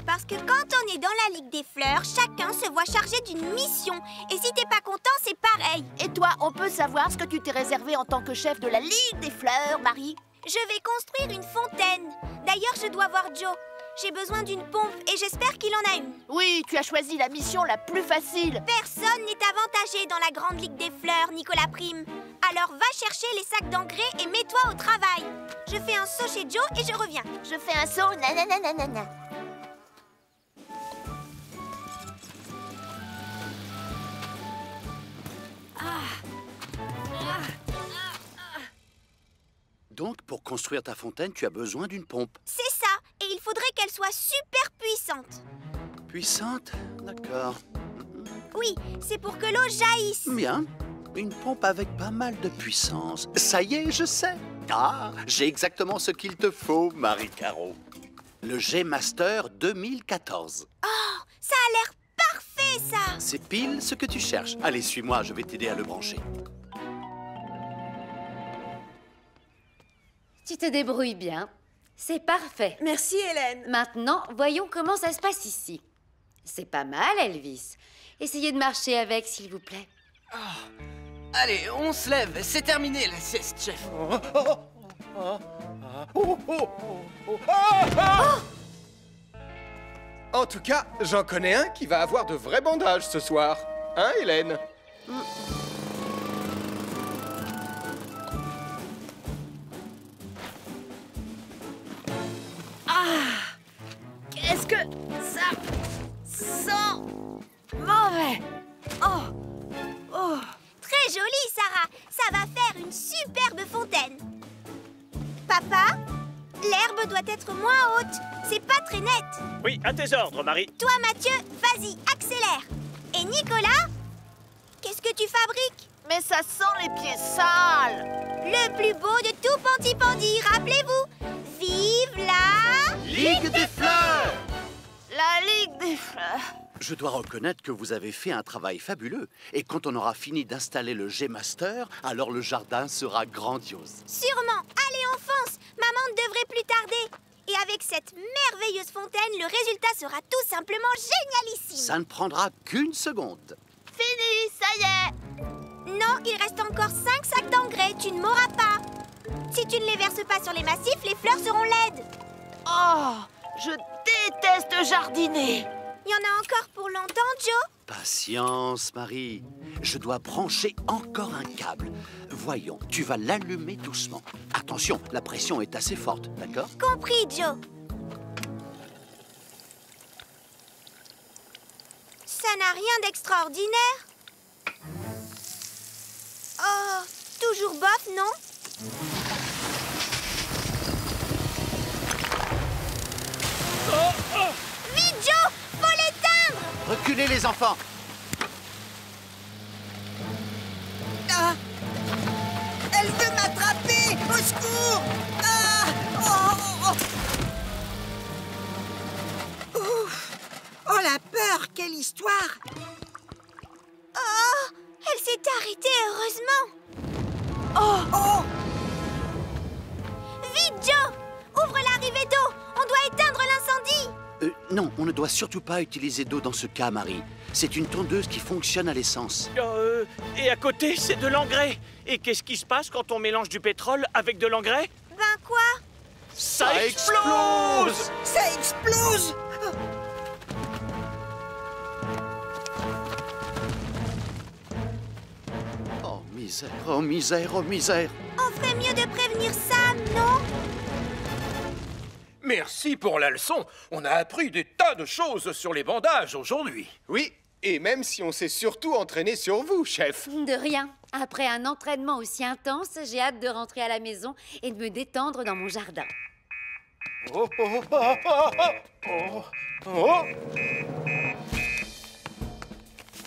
S4: Parce que quand on est dans la Ligue des Fleurs, chacun se voit chargé d'une mission. Et si t'es pas content, c'est pareil.
S8: Et toi, on peut savoir ce que tu t'es réservé en tant que chef de la Ligue des Fleurs, Marie?
S4: Je vais construire une fontaine. D'ailleurs, je dois voir Joe. J'ai besoin d'une pompe et j'espère qu'il en a une.
S8: Oui, tu as choisi la mission la plus facile.
S4: Personne n'est avantagé dans la grande Ligue des Fleurs, Nicolas Prime. Alors va chercher les sacs d'engrais et mets-toi au travail. Je fais un saut chez Joe et je reviens.
S8: Je fais un saut, nananana.
S16: Donc, pour construire ta fontaine, tu as besoin d'une pompe.
S4: C'est ça. Et il faudrait qu'elle soit super puissante.
S16: Puissante? D'accord.
S4: Oui, c'est pour que l'eau jaillisse.
S16: Bien. Une pompe avec pas mal de puissance. Ça y est, je sais. Ah, j'ai exactement ce qu'il te faut, Marie-Caro. Le G-Master 2014.
S4: Oh, ça a l'air parfait, ça.
S16: C'est pile ce que tu cherches. Allez, suis-moi, je vais t'aider à le brancher.
S15: Tu te débrouilles bien. C'est parfait.
S9: Merci, Hélène.
S15: Maintenant, voyons comment ça se passe ici. C'est pas mal, Elvis. Essayez de marcher avec, s'il vous plaît.
S7: Oh. Allez, on se lève. C'est terminé, la sieste, chef.
S2: En tout cas, j'en connais un qui va avoir de vrais bandages ce soir. Hein, Hélène?
S8: Ah! Qu'est-ce que ça sent?
S4: Papa, l'herbe doit être moins haute. C'est pas très net.
S6: Oui, à tes ordres, Marie.
S4: Toi, Mathieu, vas-y, accélère. Et Nicolas, qu'est-ce que tu fabriques?
S8: Mais ça sent les pieds sales.
S4: Le plus beau de tout Pantipandi, rappelez-vous. Vive la...
S16: Ligue des fleurs!
S8: La Ligue des fleurs.
S16: Je dois reconnaître que vous avez fait un travail fabuleux. Et quand on aura fini d'installer le G-Master, alors le jardin sera grandiose.
S4: Sûrement. Allez, on fonce. Maman ne devrait plus tarder. Et avec cette merveilleuse fontaine, le résultat sera tout simplement génialissime.
S16: Ça ne prendra qu'une seconde.
S4: Fini, ça y est. Non, il reste encore 5 sacs d'engrais. Tu ne m'auras pas. Si tu ne les verses pas sur les massifs, les fleurs seront laides.
S8: Oh, je déteste jardiner.
S4: Il y en a encore pour longtemps, Joe?
S16: Patience, Marie. Je dois brancher encore un câble. Voyons, tu vas l'allumer doucement. Attention, la pression est assez forte, d'accord?
S4: Compris, Joe. Ça n'a rien d'extraordinaire. Oh, toujours bof, non? Vite, Joe! Faut l'éteindre!
S16: Reculez, les enfants!
S9: Ah! Elle veut m'attraper! Au secours! Ah! Oh! Ouf! Oh, la peur! Quelle histoire!
S4: Oh! Elle s'est arrêtée, heureusement!
S9: Oh! Oh!
S4: Vite, Joe! Ouvre l'arrivée d'eau! On doit éteindre l'incendie!
S16: Non, on ne doit surtout pas utiliser d'eau dans ce cas, Marie. C'est une tondeuse qui fonctionne à l'essence.
S6: Et à côté, c'est de l'engrais. Et qu'est-ce qui se passe quand on mélange du pétrole avec de l'engrais?
S4: Ben quoi?
S6: Ça explose!
S9: Ça explose!
S16: Oh, misère, oh, misère, oh, misère!
S4: On ferait mieux de prévenir Sam, non?
S11: Merci pour la leçon. On a appris des tas de choses sur les bandages aujourd'hui.
S2: Oui, et même si on s'est surtout entraîné sur vous, chef.
S15: De rien. Après un entraînement aussi intense, j'ai hâte de rentrer à la maison et de me détendre dans mon jardin.
S11: Oh, oh, oh, oh, oh, oh, oh.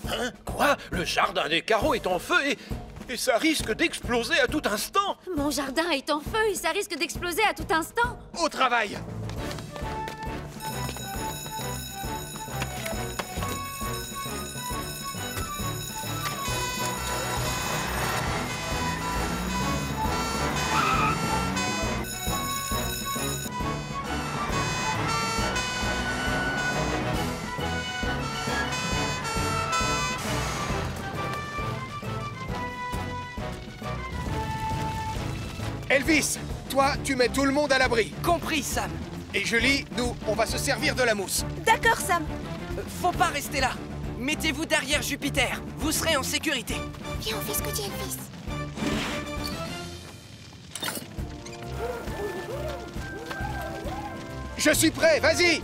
S11: Hein? Quoi? Le jardin des carreaux est en feu et ça risque d'exploser à tout instant.
S15: Mon jardin est en feu et ça risque d'exploser à tout instant.
S2: Au travail! Elvis, toi, tu mets tout le monde à l'abri.
S7: Compris, Sam.
S2: Et Julie, nous, on va se servir de la mousse.
S9: D'accord, Sam.
S7: Faut pas rester là. Mettez-vous derrière Jupiter. Vous serez en sécurité.
S4: Viens, on fait ce que dit Elvis.
S2: Je suis prêt, vas-y!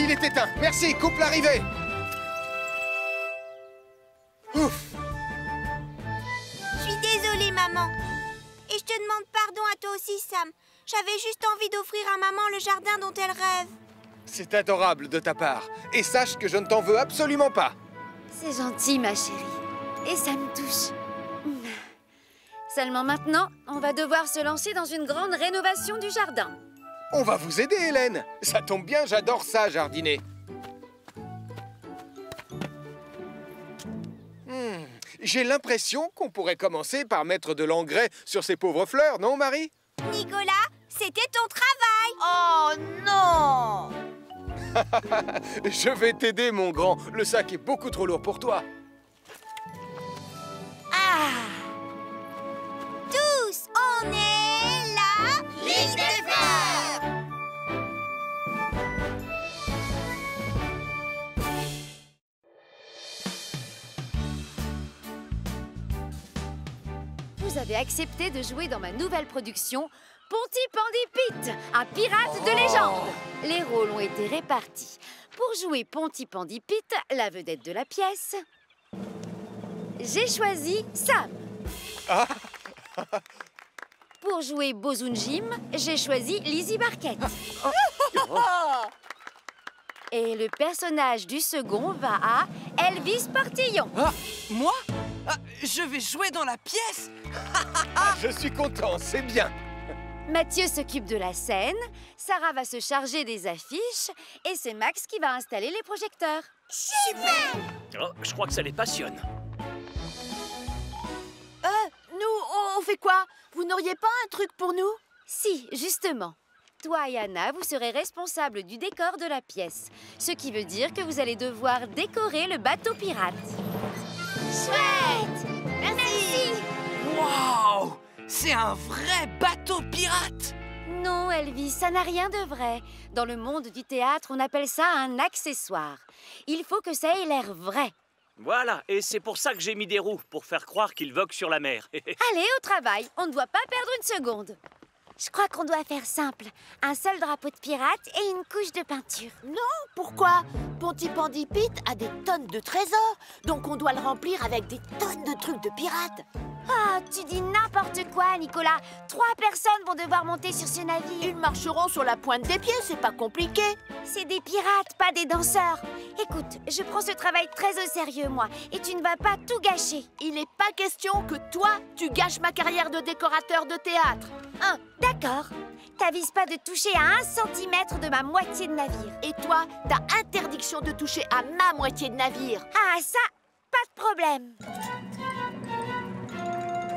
S2: Il est éteint. Merci, coupe l'arrivée. Ouf.
S4: Je suis désolée, maman. Et je te demande pardon à toi aussi, Sam. J'avais juste envie d'offrir à maman le jardin dont elle rêve.
S2: C'est adorable de ta part. Et sache que je ne t'en veux absolument pas.
S15: C'est gentil, ma chérie. Et ça me touche. Seulement maintenant, on va devoir se lancer dans une grande rénovation du jardin.
S2: On va vous aider, Hélène. Ça tombe bien, j'adore ça, jardiner. J'ai l'impression qu'on pourrait commencer par mettre de l'engrais sur ces pauvres fleurs, non, Marie?
S4: Nicolas, c'était ton travail.
S8: Oh non!
S2: Je vais t'aider, mon grand. Le sac est beaucoup trop lourd pour toi.
S4: Ah! Tous, on est là! Ligue des fleurs!
S15: Vous avez accepté de jouer dans ma nouvelle production Pontypandy Pete, un pirate de légende. Les rôles ont été répartis. Pour jouer Pontypandy Pete, la vedette de la pièce, j'ai choisi Sam. Pour jouer Bozoon Jim, j'ai choisi Lizzie Barquette. Et le personnage du second va à Elvis Portillon.
S7: Moi? Je vais jouer dans la pièce.
S2: Je suis content, c'est bien.
S15: Mathieu s'occupe de la scène, Sarah va se charger des affiches et c'est Max qui va installer les projecteurs.
S4: Super!
S6: Oh, je crois que ça les passionne.
S8: Nous, on fait quoi? Vous n'auriez pas un truc pour nous?
S15: Si, justement. Toi et Anna, vous serez responsables du décor de la pièce. Ce qui veut dire que vous allez devoir décorer le bateau pirate.
S14: Chouette! Merci!
S7: Waouh! C'est un vrai bateau pirate!
S15: Non, Elvis, ça n'a rien de vrai. Dans le monde du théâtre, on appelle ça un accessoire. Il faut que ça ait l'air vrai.
S6: Voilà, et c'est pour ça que j'ai mis des roues, pour faire croire qu'il vogue sur la mer.
S15: Allez, au travail, on ne doit pas perdre une seconde.
S14: Je crois qu'on doit faire simple. Un seul drapeau de pirate et une couche de peinture.
S8: Non, pourquoi? Pontypandy Pete a des tonnes de trésors, donc on doit le remplir avec des tonnes de trucs de pirates.
S14: Oh, tu dis n'importe quoi, Nicolas. 3 personnes vont devoir monter sur ce navire.
S8: Ils marcheront sur la pointe des pieds, c'est pas compliqué.
S14: C'est des pirates, pas des danseurs. Écoute, je prends ce travail très au sérieux, moi, et tu ne vas pas tout gâcher.
S8: Il n'est pas question que toi, tu gâches ma carrière de décorateur de théâtre.
S14: D'accord. T'avises pas de toucher à 1 centimètre de ma moitié de navire.
S8: Et toi, t'as interdiction de toucher à ma moitié de navire.
S14: Ah, ça, pas de problème.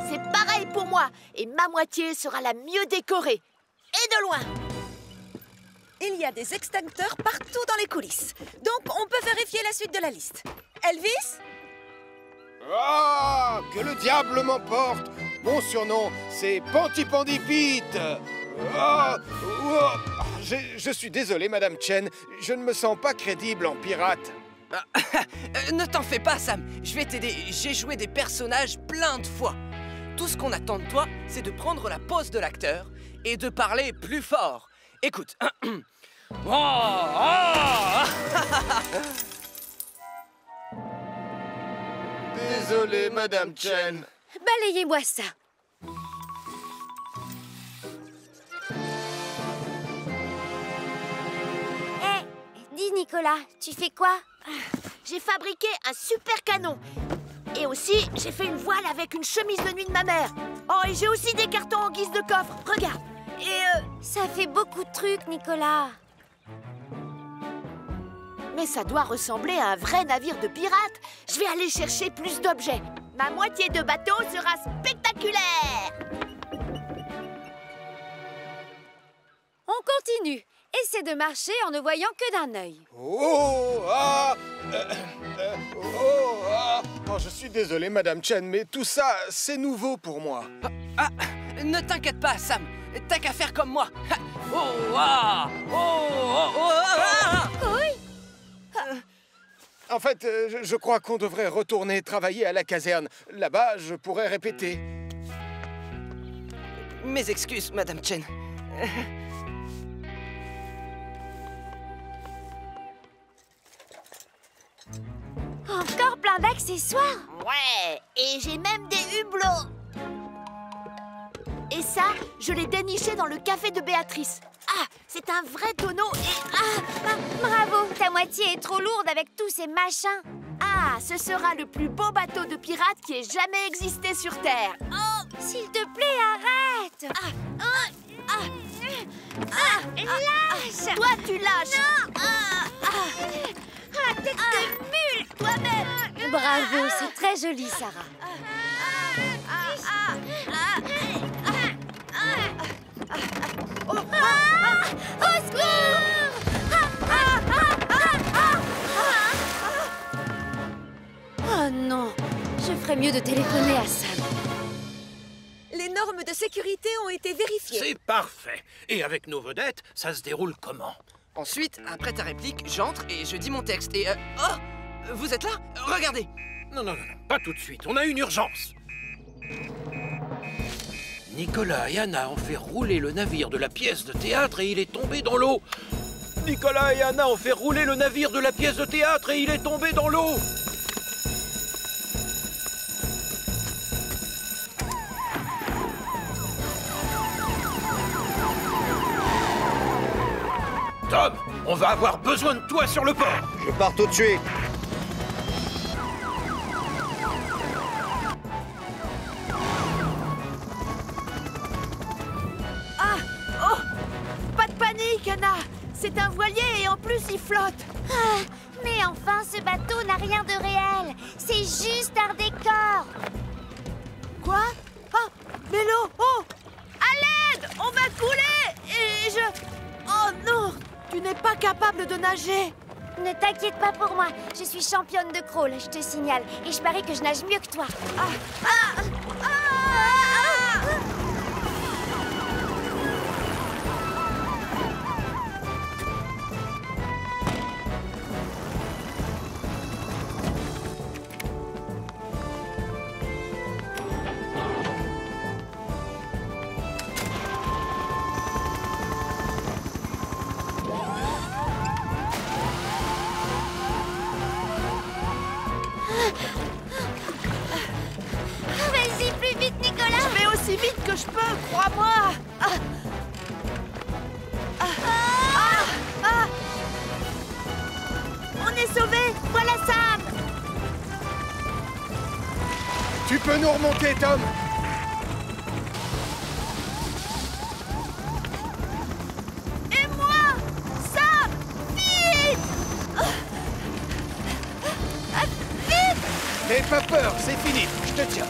S8: C'est pareil pour moi, et ma moitié sera la mieux décorée. Et de loin.
S9: Il y a des extincteurs partout dans les coulisses. Donc, on peut vérifier la suite de la liste. Elvis?
S2: Ah, que le diable m'emporte! Mon surnom, c'est Pontypandy Pete. Je suis désolé, Madame Chen. Je ne me sens pas crédible en pirate.
S7: Ne t'en fais pas, Sam. Je vais t'aider. J'ai joué des personnages plein de fois. Tout ce qu'on attend de toi, c'est de prendre la pose de l'acteur et de parler plus fort. Écoute.
S2: Désolé, Madame Chen.
S15: Balayez-moi ça.
S14: Dis, Nicolas, tu fais quoi?
S8: J'ai fabriqué un super canon. Et aussi, j'ai fait une voile avec une chemise de nuit de ma mère. Oh, et j'ai aussi des cartons en guise de coffre. Regarde. Et
S14: ça fait beaucoup de trucs, Nicolas.
S8: Mais ça doit ressembler à un vrai navire de pirates. Je vais aller chercher plus d'objets. Ma moitié de bateau sera spectaculaire.
S15: On continue. Essaie de marcher en ne voyant que d'un œil.
S2: Oh, je suis désolé, Madame Chen, mais tout ça, c'est nouveau pour moi.
S7: Ne t'inquiète pas, Sam. T'as qu'à faire comme moi.
S2: En fait, je crois qu'on devrait retourner travailler à la caserne. Là-bas, je pourrais répéter.
S7: Mes excuses, Madame Chen.
S14: Encore plein d'accessoires.
S8: Ouais, et j'ai même des hublots. Et ça, je l'ai déniché dans le café de Béatrice. Ah, c'est un vrai tonneau et...
S14: Bravo, ta moitié est trop lourde avec tous ces machins.
S8: Ah, ce sera le plus beau bateau de pirate qui ait jamais existé sur Terre.
S14: Oh, s'il te plaît, arrête. Lâche.
S8: Toi, tu lâches.
S14: Tête de mule.
S8: Toi-même.
S15: Bravo, c'est très joli, Sarah.
S14: Au secours!
S15: Oh non, je ferais mieux de téléphoner à Sam.
S9: Les normes de sécurité ont été vérifiées.
S11: C'est parfait. Et avec nos vedettes, ça se déroule comment?
S7: Ensuite, après ta réplique, j'entre et je dis mon texte. Et oh, vous êtes là? Regardez.
S11: Non, pas tout de suite. On a une urgence. Nicolas et Anna ont fait rouler le navire de la pièce de théâtre et il est tombé dans l'eau. Nicolas et Anna ont fait rouler le navire de la pièce de théâtre et il est tombé dans l'eau. Tom, on va avoir besoin de toi sur le port.
S1: Je pars tout de suite.
S8: Ah! Oh! Pas de panique, Anna! C'est un voilier et en plus il flotte!
S14: Ah, mais enfin, ce bateau n'a rien de réel. C'est juste un décor.
S8: Quoi? Ah! Mais l'eau! Oh! À l'aide! On va couler! Et je... Oh non! Tu n'es pas capable de nager!
S14: Ne t'inquiète pas pour moi. Je suis championne de crawl, je te signale. Et je parie que je nage mieux que toi.
S8: Ah! Ah! Ah! Ah!
S14: Vas-y, plus vite, Nicolas.
S8: Je vais aussi vite que je peux, crois-moi! Ah! Ah! Ah! Ah! On est sauvés! Voilà Sam!
S2: Tu peux nous remonter, Tom?
S8: Et moi! Sam! Vite! Ah, vite!
S2: N'aie pas peur, c'est fini, je te tiens.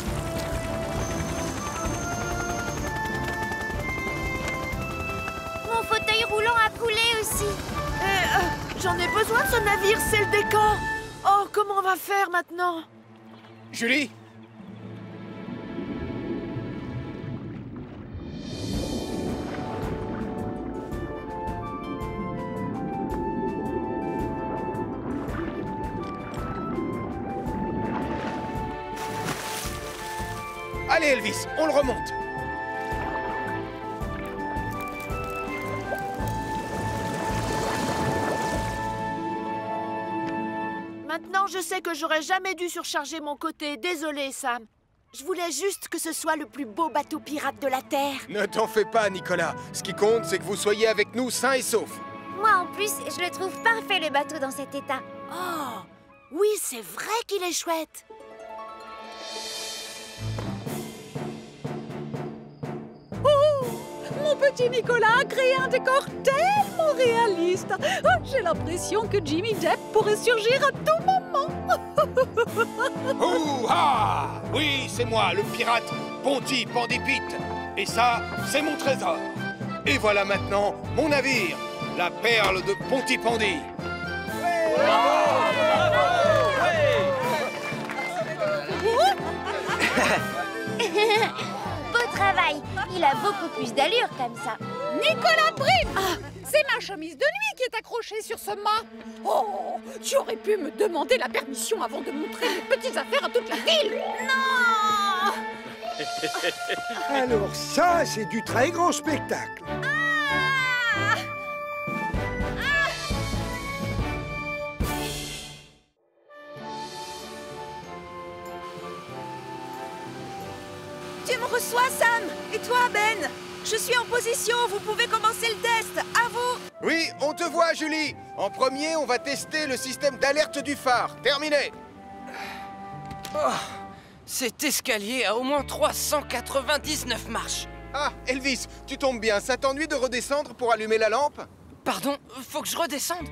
S14: Mon fauteuil roulant a coulé aussi.
S8: J'en ai besoin de ce navire, c'est le décor! Oh, comment on va faire maintenant?
S2: Julie? Allez, Elvis, on le remonte.
S8: Maintenant, je sais que j'aurais jamais dû surcharger mon côté. Désolé, Sam. Je voulais juste que ce soit le plus beau bateau pirate de la Terre.
S2: Ne t'en fais pas, Nicolas. Ce qui compte, c'est que vous soyez avec nous sains et saufs.
S14: Moi, en plus, je le trouve parfait, le bateau, dans cet état.
S8: Oh, oui, c'est vrai qu'il est chouette.
S9: Oh, mon petit Nicolas a créé un décor tellement réaliste. Oh, j'ai l'impression que Jimmy Depp pourrait surgir à tout moment.
S2: Ouh-ha! Oui, c'est moi, le pirate Pontypandipit. Et ça, c'est mon trésor. Et voilà maintenant mon navire, la perle de Pontypandi.
S14: Beau travail. Il a beaucoup plus d'allure comme ça.
S9: Nicolas Prime, c'est ma chemise de nuit qui est accrochée sur ce mât. Oh, tu aurais pu me demander la permission avant de montrer mes petites affaires à toute la ville.
S8: Non!
S5: Alors ça, c'est du très grand spectacle.
S8: Tu me reçois, Sam? Et toi, Ben? Je suis en position, vous pouvez commencer le test. À vous!
S2: Oui, on te voit, Julie. En premier, on va tester le système d'alerte du phare. Terminé.
S7: Oh, cet escalier a au moins 399 marches.
S2: Ah, Elvis, tu tombes bien. Ça t'ennuie de redescendre pour allumer la lampe?
S7: Pardon, faut que je redescende?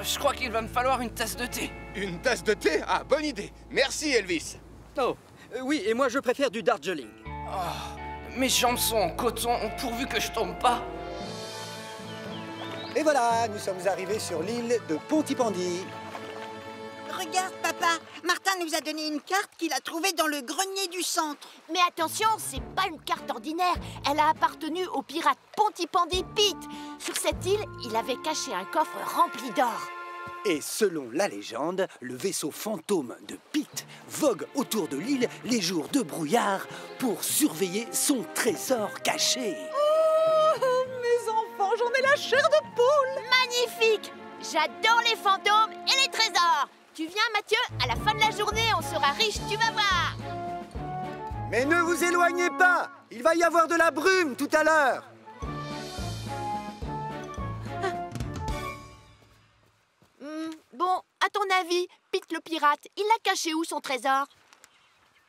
S7: Je crois qu'il va me falloir une tasse de thé.
S2: Une tasse de thé? Ah, bonne idée. Merci, Elvis.
S12: Oh, oui, et moi je préfère du Darjeeling.
S7: Oh, mes jambes sont en coton, pourvu que je tombe pas.
S12: Et voilà, nous sommes arrivés sur l'île de Pontypandi.
S17: Regarde, papa, Martin nous a donné une carte qu'il a trouvée dans le grenier du centre.
S8: Mais attention, c'est pas une carte ordinaire. Elle a appartenu au pirate Pontypandipit. Sur cette île, il avait caché un coffre rempli d'or.
S12: Et selon la légende, le vaisseau fantôme de Pete vogue autour de l'île les jours de brouillard pour surveiller son trésor caché.
S9: Oh, mes enfants, j'en ai la chair de poule!
S8: Magnifique! J'adore les fantômes et les trésors! Tu viens, Mathieu? À la fin de la journée, on sera riche, tu vas voir!
S12: Mais ne vous éloignez pas! Il va y avoir de la brume tout à l'heure!
S8: Bon, à ton avis, Pete le pirate, il a caché où son trésor?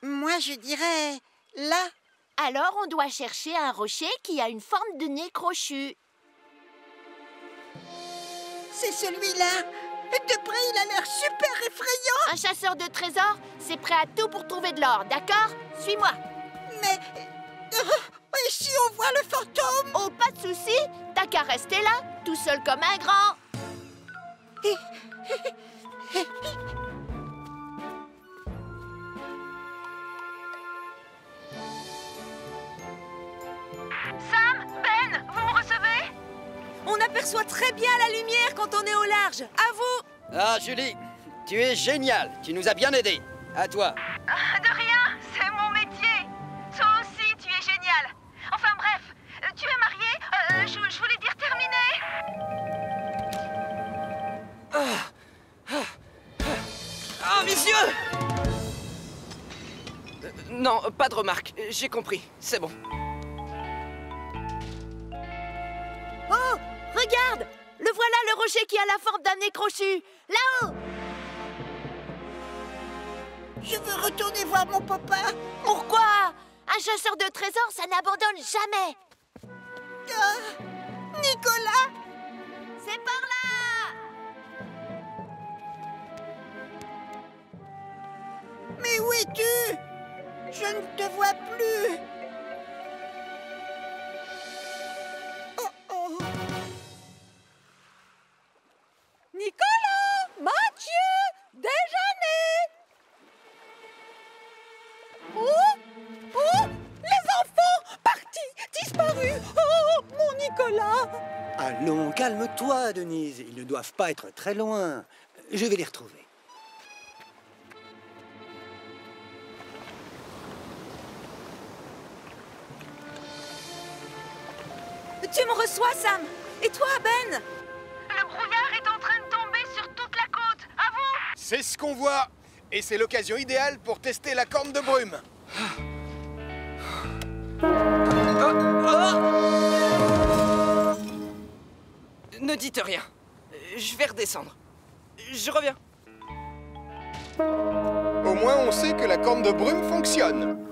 S17: Moi, je dirais là.
S8: Alors, on doit chercher un rocher qui a une forme de nez crochu.
S17: C'est celui-là. De près, il a l'air super effrayant.
S8: Un chasseur de trésors, c'est prêt à tout pour trouver de l'or, d'accord? Suis-moi.
S17: Mais... et si on voit le fantôme?
S8: Oh, pas de souci. T'as qu'à rester là, tout seul comme un grand.
S10: Sam, Ben, vous me recevez?
S9: On aperçoit très bien la lumière quand on est au large. À vous!
S18: Ah, Julie, tu es géniale. Tu nous as bien aidés. À toi.
S10: De rien, c'est mon métier. Toi aussi, tu es génial. Enfin bref, tu es marié, je voulais dire terminé.
S7: Ah, messieurs! Non, pas de remarque. J'ai compris. C'est bon.
S8: Oh, regarde! Le voilà, le rocher qui a la forme d'un nez crochu. Là-haut!
S17: Je veux retourner voir mon papa.
S8: Pourquoi? Un chasseur de trésors, ça n'abandonne jamais.
S17: Nicolas!
S8: C'est par là!
S17: Mais où es-tu? Je ne te vois plus. Oh.
S9: Nicolas! Mathieu! Déjeuner! Oh! Les enfants! Partis! Disparus! Oh, mon Nicolas!
S12: Allons, calme-toi, Denise. Ils ne doivent pas être très loin. Je vais les retrouver.
S9: Tu me reçois, Sam? Et toi, Ben?
S10: Le brouillard est en train de tomber sur toute la côte. À vous!
S2: C'est ce qu'on voit. Et c'est l'occasion idéale pour tester la corne de brume.
S7: Ne dites rien. Je vais redescendre. Je reviens.
S2: Au moins, on sait que la corne de brume fonctionne.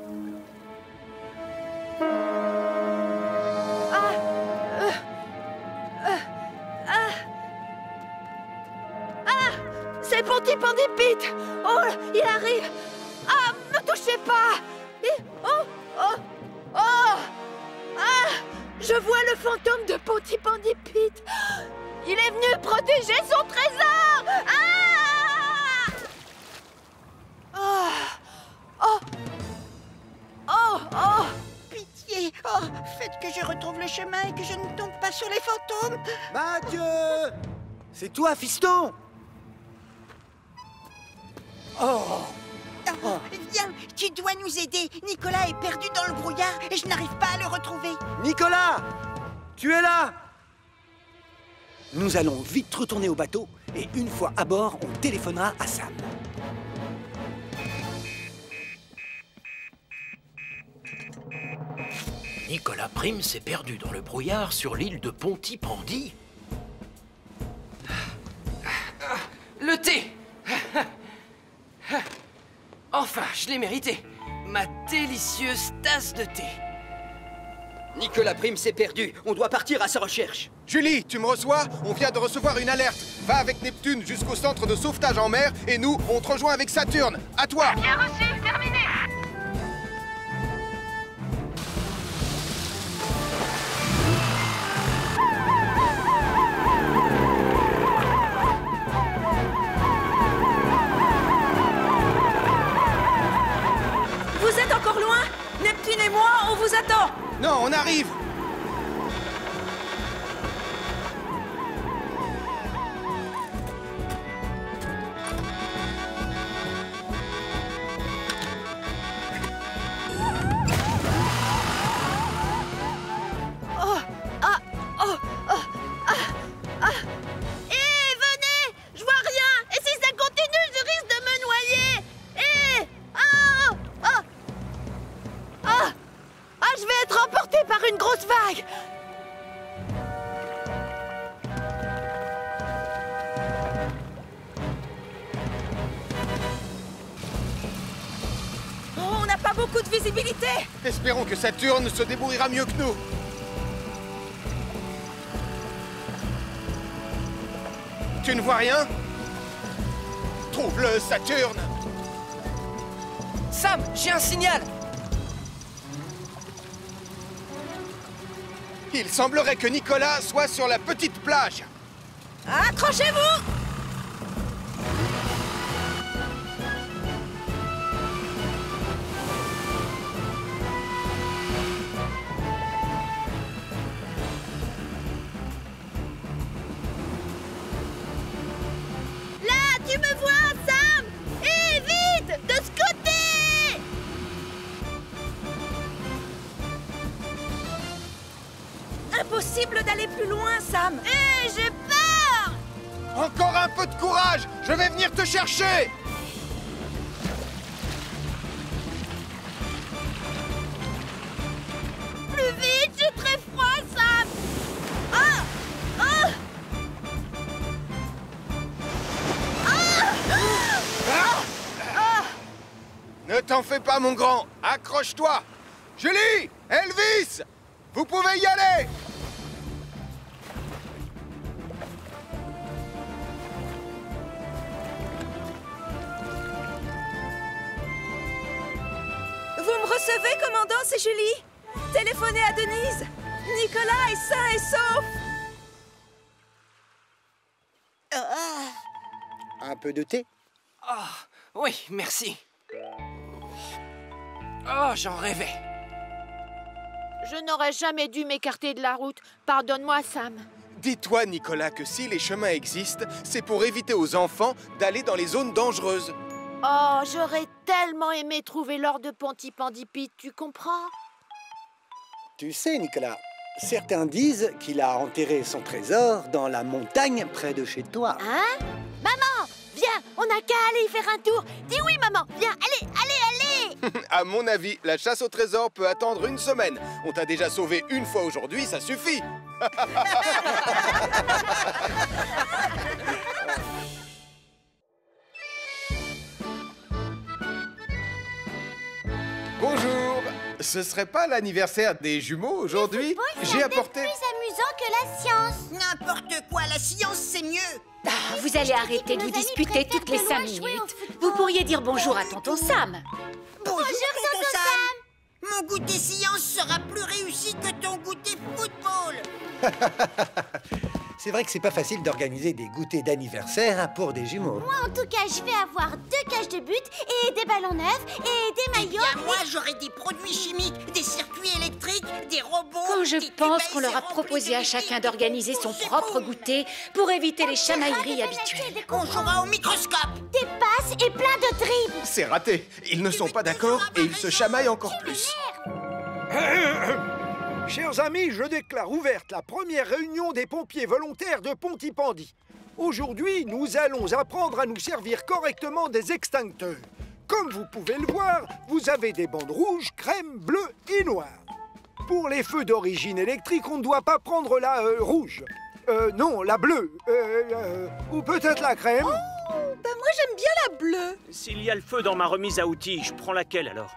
S8: C'est Ponty Pete! Oh, il arrive! Ah, ne touchez pas! Je vois le fantôme de Ponty Pete! Il est venu protéger son trésor!
S17: Pitié! Oh, faites que je retrouve le chemin et que je ne tombe pas sur les fantômes!
S12: Mathieu! C'est toi, fiston! Oh!
S17: Viens, tu dois nous aider. Nicolas est perdu dans le brouillard et je n'arrive pas à le retrouver.
S12: Nicolas! Tu es là? Nous allons vite retourner au bateau et une fois à bord, on téléphonera à Sam.
S19: Nicolas Prime s'est perdu dans le brouillard sur l'île de Pontypandy.
S7: Le thé! Enfin, je l'ai mérité. Ma délicieuse tasse de thé.
S18: Nicolas Prime s'est perdu. On doit partir à sa recherche.
S2: Julie, tu me reçois? On vient de recevoir une alerte. Va avec Neptune jusqu'au centre de sauvetage en mer et nous, on te rejoint avec Saturne. À toi!
S10: Bien reçu, terminé.
S9: Vous êtes encore loin? Neptune et moi, on vous attend!
S2: Non, on arrive!
S8: par une grosse vague.
S9: Oh, on n'a pas beaucoup de visibilité.
S2: Espérons que Saturne se débrouillera mieux que nous. Tu ne vois rien? Trouve-le, Saturne!
S7: Sam, j'ai un signal!
S2: Il semblerait que Nicolas soit sur la petite plage.
S9: Accrochez-vous!
S8: Là, tu me vois, Sam? Et vite, de ce côté!
S9: Impossible d'aller plus loin, Sam.
S8: Et j'ai peur!
S2: Encore un peu de courage! Je vais venir te chercher!
S8: Plus vite, j'ai très froid, Sam! Ah! Ah!
S2: Ne t'en fais pas, mon grand! Accroche-toi! Julie! Elvis! Vous pouvez y aller!
S9: Vous me recevez, commandant, c'est Julie. Téléphonez à Denise. Nicolas est sain et sauf.
S12: Un peu de thé?
S7: Ah, oui, merci. Oh, j'en rêvais.
S8: Je n'aurais jamais dû m'écarter de la route. Pardonne-moi, Sam.
S2: Dis-toi, Nicolas, que si les chemins existent, c'est pour éviter aux enfants d'aller dans les zones dangereuses.
S8: Oh, j'aurais tellement aimé trouver l'or de Pontypandypite, tu comprends?
S12: Tu sais, Nicolas, certains disent qu'il a enterré son trésor dans la montagne près de chez toi.
S8: Hein? Maman, viens, on n'a qu'à aller y faire un tour. Dis oui, maman, viens, allez, allez, allez!
S2: À mon avis, la chasse au trésor peut attendre une semaine. On t'a déjà sauvé une fois aujourd'hui, ça suffit. Bonjour. Ce serait pas l'anniversaire des jumeaux aujourd'hui? J'ai apporté...
S4: plus amusant que la science.
S17: N'importe quoi, la science, c'est mieux.
S15: Ah, vous allez arrêter de vous disputer toutes les 5 minutes. Vous pourriez dire bonjour à tonton Sam.
S17: Bonjour, tonton Sam. Mon goûter science sera plus réussi que ton goûter football.
S12: C'est vrai que c'est pas facile d'organiser des goûters d'anniversaire pour des jumeaux.
S4: Moi, en tout cas, je vais avoir 2 cages de but et des ballons neufs et des maillots.
S17: Et moi, j'aurai des produits chimiques, des circuits électriques, des robots.
S15: Quand je pense qu'on leur a proposé à chacun d'organiser son propre goûter pour éviter les chamailleries habituelles.
S17: On jouera au microscope.
S4: Des passes et plein de dribbles.
S2: C'est raté. Ils ne sont pas d'accord et ils se chamaillent encore plus.
S5: Chers amis, je déclare ouverte la première réunion des pompiers volontaires de Pontypandy. Aujourd'hui, nous allons apprendre à nous servir correctement des extincteurs. Comme vous pouvez le voir, vous avez des bandes rouges, crème, bleues et noires. Pour les feux d'origine électrique, on ne doit pas prendre la rouge. Non, la bleue. Ou peut-être la crème.
S9: Oh, ben moi j'aime bien la bleue.
S6: S'il y a le feu dans ma remise à outils, je prends laquelle alors?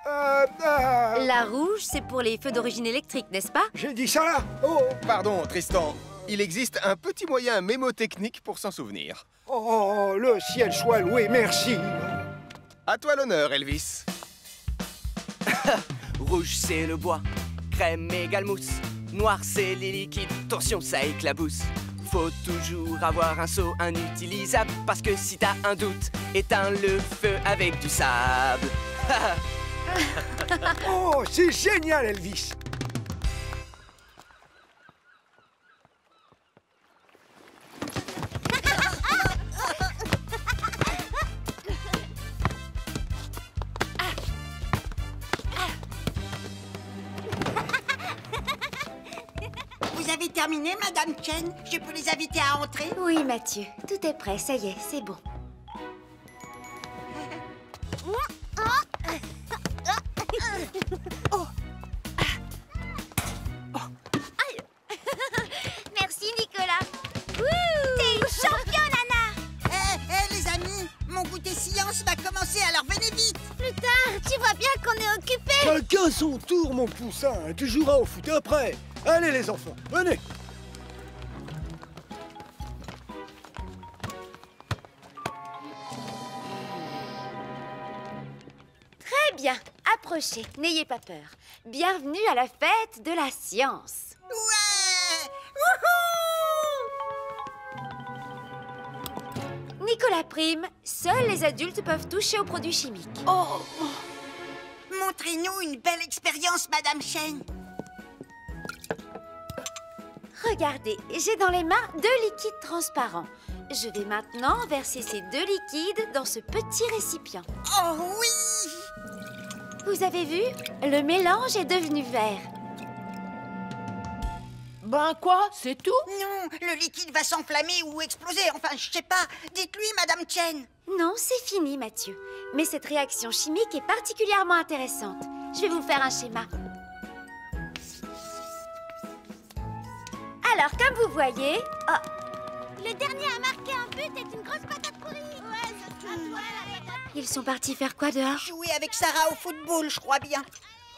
S15: La rouge, c'est pour les feux d'origine électrique, n'est-ce pas?
S5: J'ai dit ça là?
S2: Oh, pardon, Tristan. Il existe un petit moyen mémotechnique pour s'en souvenir.
S5: Oh, le ciel soit loué, merci.
S2: À toi l'honneur, Elvis.
S7: Rouge, c'est le bois. Crème égale mousse. Noir, c'est les liquides. Attention, ça éclabousse. Faut toujours avoir un seau inutilisable, parce que si t'as un doute, éteins le feu avec du sable.
S5: Oh, c'est génial, Elvis.
S17: Vous avez terminé, Madame Chen? Je peux les inviter à entrer?
S15: Oui, Mathieu, tout est prêt, ça y est, c'est bon.
S5: À son tour, mon poussin. Tu joueras au foot après. Allez, les enfants, venez.
S15: Très bien, approchez, n'ayez pas peur. Bienvenue à la fête de la science.
S17: Ouais! Wouhou!
S15: Nicolas Prime, seuls les adultes peuvent toucher aux produits chimiques.
S17: Oh! Montrez-nous une belle expérience, Madame Chen.
S15: Regardez, j'ai dans les mains 2 liquides transparents. Je vais maintenant verser ces 2 liquides dans ce petit récipient.
S17: Oh oui!
S15: Vous avez vu? Le mélange est devenu vert.
S8: Ben quoi? C'est tout?
S17: Non, le liquide va s'enflammer ou exploser. Enfin, je sais pas. Dites-lui, Madame Chen.
S15: Non, c'est fini, Mathieu. Mais cette réaction chimique est particulièrement intéressante. Je vais vous faire un schéma. Alors, comme vous voyez... Oh,
S3: Le dernier à marquer un but est une grosse patate pourrie. Ouais, ce sera toi la patate.
S15: ils sont partis faire quoi dehors?
S17: Jouer avec Sarah au football, je crois bien.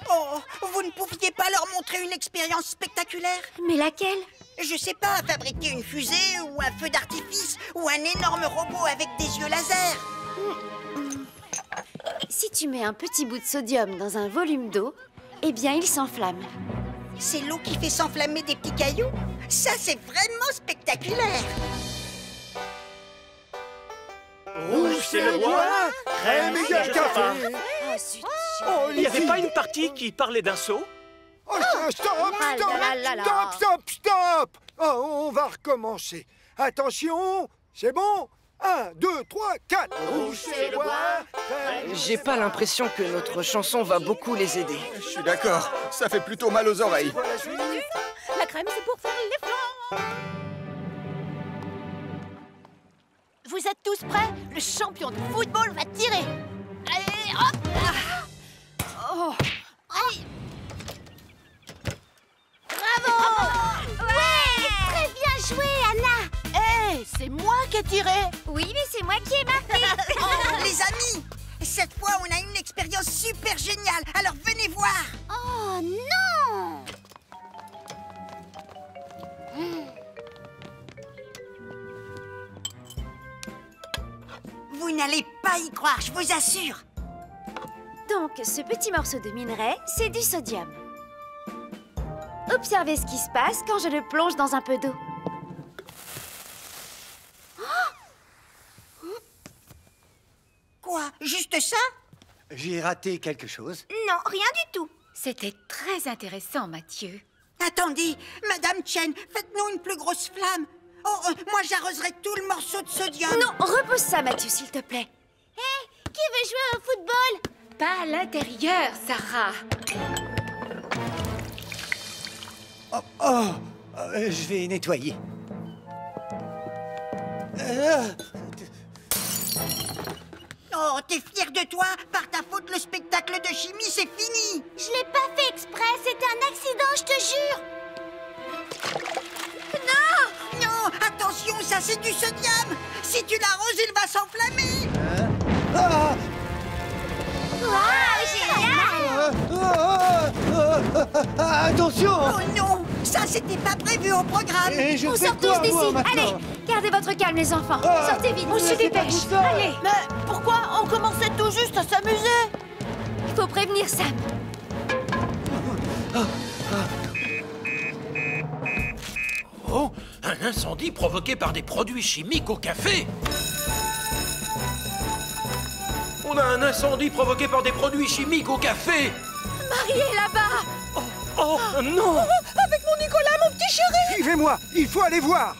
S17: Oh, vous ne pouviez pas leur montrer une expérience spectaculaire?
S15: Mais laquelle?
S17: Je sais pas, fabriquer une fusée ou un feu d'artifice ou un énorme robot avec des yeux laser.
S15: Si tu mets un petit bout de sodium dans un volume d'eau, eh bien, il s'enflamme.
S17: C'est l'eau qui fait s'enflammer des petits cailloux? Ça, c'est vraiment spectaculaire.
S11: Rouge, c'est le roi. Crème égale café.
S15: Oh, zut.
S5: Oh,
S6: Il n'y avait pas une partie qui parlait d'un seau?
S5: Oh, stop,
S15: Ah là là là.
S5: stop. Oh, on va recommencer. Attention, c'est bon? 1, 2, 3, 4. Rouge, c'est le roi.
S7: J'ai pas l'impression que notre chanson va beaucoup les aider.
S2: Je suis d'accord, ça fait plutôt mal aux oreilles.
S8: La crème, c'est pour faire les flancs. Vous êtes tous prêts? Le champion de football va tirer. Allez, hop! Oh. Allez. Bravo!
S3: Ouais, très bien joué, Anna.
S8: Hé, c'est moi qui ai tiré.
S15: Oui, mais c'est moi qui ai marqué.
S17: Oh, les amis, cette fois, on a une expérience super géniale. Alors, venez voir.
S3: Oh non!
S17: Vous n'allez pas y croire, je vous assure.
S15: Donc, ce petit morceau de minerai, c'est du sodium. Observez ce qui se passe quand je le plonge dans un peu d'eau.
S17: Quoi? Juste ça?
S12: J'ai raté quelque chose.
S17: Non, rien du tout.
S8: C'était très intéressant, Mathieu.
S17: Attendez, Madame Chen, faites-nous une plus grosse flamme. Oh, moi j'arroserai tout le morceau de sodium.
S15: Non, repose ça, Mathieu, s'il te plaît.
S3: Hé, qui veut jouer au football?
S8: Pas à l'intérieur, Sarah.
S12: Je vais nettoyer.
S17: Oh, t'es fier de toi? Par ta faute, le spectacle de chimie, c'est fini.
S3: Je l'ai pas fait exprès, c'était un accident, je te jure.
S17: Non, non, attention, ça c'est du sodium. Si tu l'arroses, il va s'enflammer.
S12: Attention!
S17: Oh non, ça c'était pas prévu au programme.
S12: Et je
S15: On
S12: fais
S15: sort
S12: quoi,
S15: tous d'ici.
S12: moi, maintenant?
S15: Allez, gardez votre calme, les enfants. Sortez vite, on se
S12: c'est pas
S15: dépêche.
S12: tout ça.
S15: Allez,
S8: Mais pourquoi on commençait tout juste à s'amuser?
S15: il faut prévenir Sam.
S19: Oh, un incendie provoqué par des produits chimiques au café. On a un incendie provoqué par des produits chimiques au café.
S8: Marie est là-bas.
S19: Oh non!
S8: Avec mon Nicolas, mon petit chéri.
S5: Suivez-moi, il faut aller voir.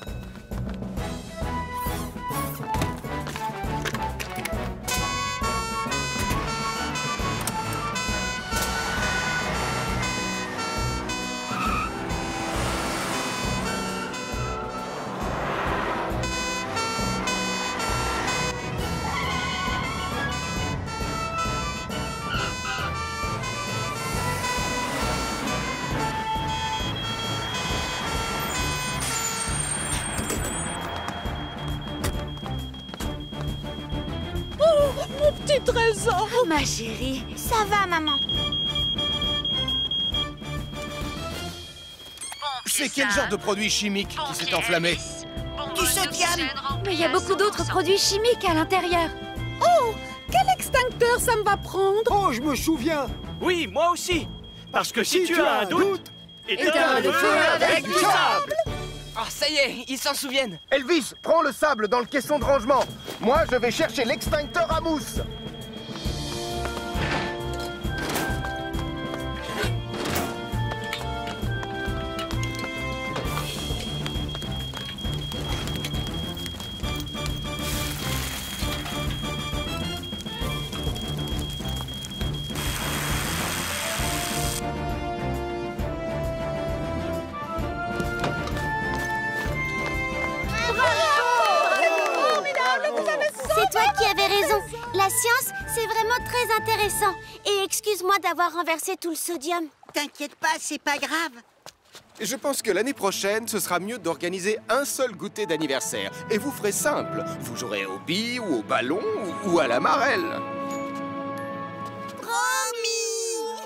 S8: Oh, mon petit trésor.
S15: Ma chérie.
S3: Ça va, maman.
S2: C'est quel genre de produit chimique qui s'est enflammé?
S17: Du sodium.
S15: Mais il y a beaucoup d'autres produits chimiques à l'intérieur.
S9: Oh, quel extincteur ça me va prendre?
S5: Oh, je me souviens.
S6: Oui, moi aussi. Parce que si tu as un doute, éteins le feu avec du sable.
S7: Ah, ça y est, ils s'en souviennent.
S2: Elvis, prends le sable dans le caisson de rangement. Moi, je vais chercher l'extincteur à mousse.
S4: C'est toi qui avais raison. La science, c'est vraiment très intéressant. Et excuse-moi d'avoir renversé tout le sodium.
S17: T'inquiète pas, c'est pas grave.
S2: Je pense que l'année prochaine, ce sera mieux d'organiser un seul goûter d'anniversaire. Et vous ferez simple. Vous jouerez aux billes ou au ballon ou à la marelle.
S4: Promis.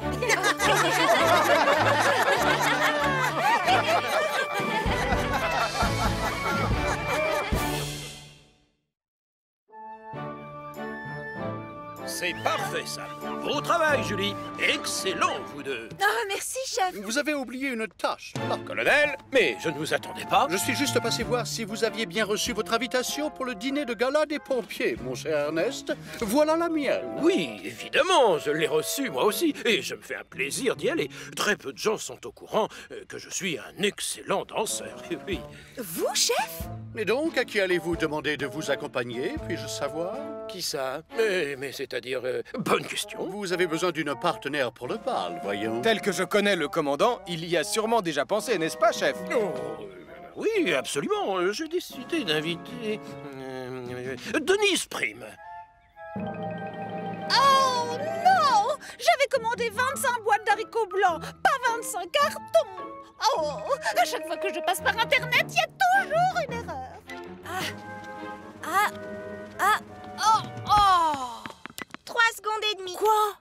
S19: C'est parfait, ça. Beau travail, Julie. Excellent, vous deux.
S9: Ah, merci, chef.
S16: Vous avez oublié une tâche.
S19: Colonel, mais je ne vous attendais pas.
S16: Je suis juste passé voir si vous aviez bien reçu votre invitation pour le dîner de gala des pompiers, mon cher Ernest. Voilà la mienne.
S19: Oui, évidemment, je l'ai reçu moi aussi, et je me fais un plaisir d'y aller. Très peu de gens sont au courant que je suis un excellent danseur. Oui.
S9: Vous, chef?
S16: Et donc, à qui allez-vous demander de vous accompagner, puis-je savoir?
S19: Qui ça? Mais c'est-à-dire... bonne question.
S16: Vous avez besoin d'une partenaire pour le bal, voyons.
S2: Tel que je connais le commandant, il y a sûrement déjà pensé, n'est-ce pas, chef?
S19: Oui, absolument. J'ai décidé d'inviter... Denise Prime.
S9: Oh non! J'avais commandé 25 boîtes d'haricots blancs, pas 25 cartons. Oh, à chaque fois que je passe par Internet, il y a toujours une erreur.
S15: Oh
S4: 3 secondes et demie.
S8: Quoi?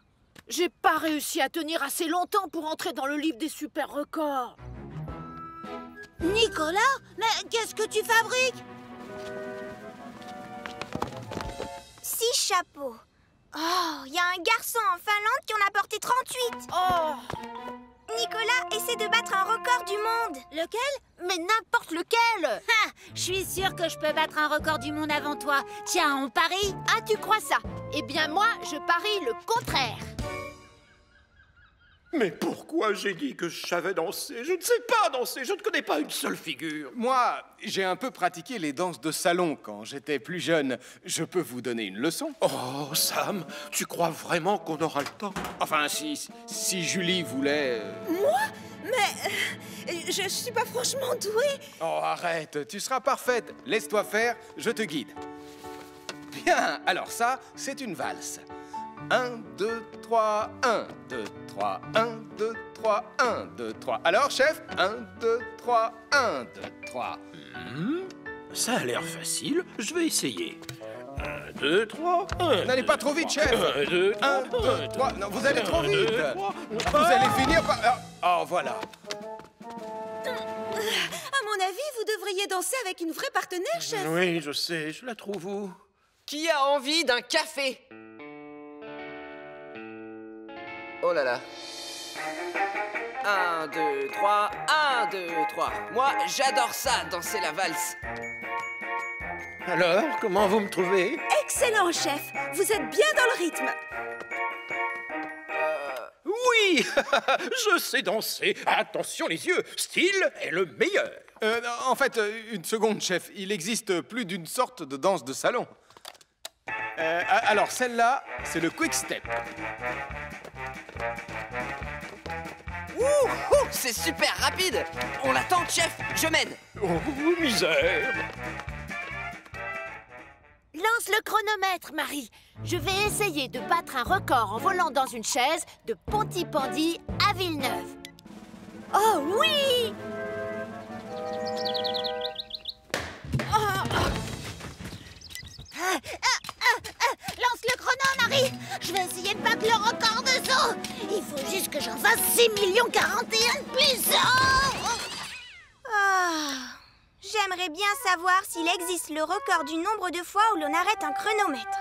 S8: J'ai pas réussi à tenir assez longtemps pour entrer dans le livre des super records.
S17: Nicolas, mais qu'est-ce que tu fabriques?
S4: 6 chapeaux. Oh, il y a un garçon en Finlande qui en a porté 38.
S8: Oh!
S4: Nicolas essaie de battre un record du monde.
S8: Lequel? Mais n'importe lequel!
S14: Ah, je suis sûre que je peux battre un record du monde avant toi. Tiens, on parie?
S8: Ah, tu crois ça? Eh bien, moi, je parie le contraire.
S19: Mais pourquoi j'ai dit que je savais danser? Je ne sais pas danser, je ne connais pas une seule figure.
S2: Moi, j'ai un peu pratiqué les danses de salon quand j'étais plus jeune. Je peux vous donner une leçon?
S19: Oh, Sam, tu crois vraiment qu'on aura le temps?
S2: Enfin, si Julie voulait...
S9: Moi? Mais je suis pas franchement douée.
S2: Oh, arrête, tu seras parfaite. Laisse-toi faire, je te guide. Bien, alors ça, c'est une valse. 1, 2, 3, 1, 2, 3, 1, 2, 3, 1, 2, 3. Alors, chef, 1, 2, 3, 1, 2, 3.
S19: Ça a l'air facile, je vais essayer. 1, 2, 3, 1.
S2: N'allez pas trop vite, chef.
S19: 1, 2, 3,
S2: 1, 2, 3. Non, vous allez trop
S19: 1,
S2: vite.
S19: 2, 3.
S2: Vous allez finir par... Oh, voilà.
S9: À mon avis, vous devriez danser avec une vraie partenaire, chef.
S19: Oui, je sais, je la trouve où?
S7: Qui a envie d'un café? Oh là là. 1, 2, 3, 1, 2, 3. Moi, j'adore ça, danser la valse.
S19: Alors, comment vous me trouvez?
S9: Excellent, chef. Vous êtes bien dans le rythme.
S19: Oui, je sais danser. Attention les yeux, style est le meilleur.
S2: En fait, une seconde, chef. Il existe plus d'une sorte de danse de salon. Alors, celle-là, c'est le quick step.
S7: Ouh, c'est super rapide. On l'attend, chef. Je mène.
S19: Oh, misère.
S8: Lance le chronomètre, Marie. Je vais essayer de battre un record en volant dans une chaise de Pontypandy à Villeneuve.
S9: Oh oui!
S14: Lance le chrono, Marie. Je vais essayer de battre le record de saut. Il faut juste que j'en fasse 6 041 de plus.
S4: J'aimerais bien savoir s'il existe le record du nombre de fois où l'on arrête un chronomètre.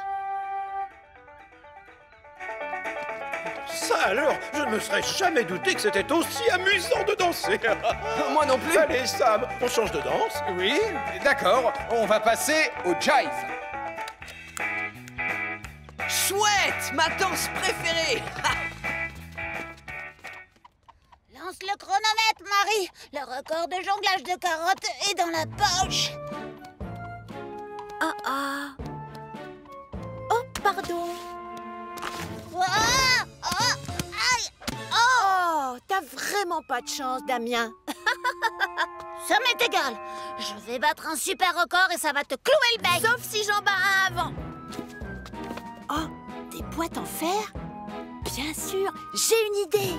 S19: Ça alors, je ne me serais jamais douté que c'était aussi amusant de danser.
S7: Moi non plus.
S19: Allez Sam, on change de danse.
S2: Oui, d'accord. On va passer au jive.
S7: Chouette, ma danse préférée.
S14: Lance le chronomètre, Marie. Le record de jonglage de carottes est dans la poche.
S9: Oh, pardon.
S14: Aïe!
S9: Oh, t'as vraiment pas de chance, Damien.
S14: Ça m'est égal. Je vais battre un super record et ça va te clouer le bec.
S9: Sauf si j'en bats un avant. Oh, des boîtes en fer? Bien sûr, j'ai une idée.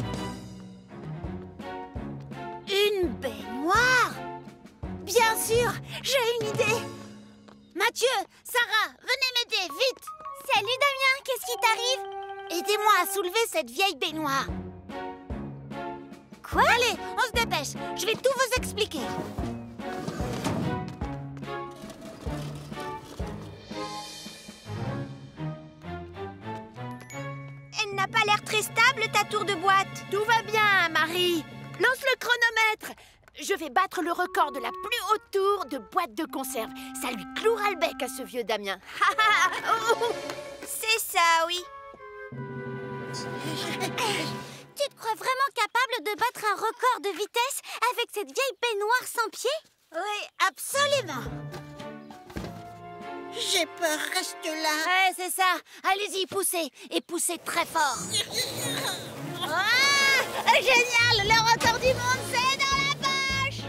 S14: Une baignoire? Bien sûr, j'ai une idée. Mathieu, Sarah, venez m'aider, vite.
S4: Salut Damien, qu'est-ce qui t'arrive?
S14: Aidez-moi à soulever cette vieille baignoire.
S4: Quoi?
S14: Allez, on se dépêche. Je vais tout vous expliquer.
S4: Elle n'a pas l'air très stable, ta tour de boîte.
S9: Tout va bien, Marie. Lance le chronomètre. Je vais battre le record de la plus haute tour de boîte de conserve. Ça lui clouera le bec à ce vieux Damien.
S4: C'est ça, oui.
S14: Tu te crois vraiment capable de battre un record de vitesse avec cette vieille baignoire sans pied?
S4: Oui, absolument.
S17: J'ai peur, reste là.
S14: Ouais, c'est ça. Allez-y, poussez. Et poussez très fort. Génial! Le record du monde, c'est dans la poche!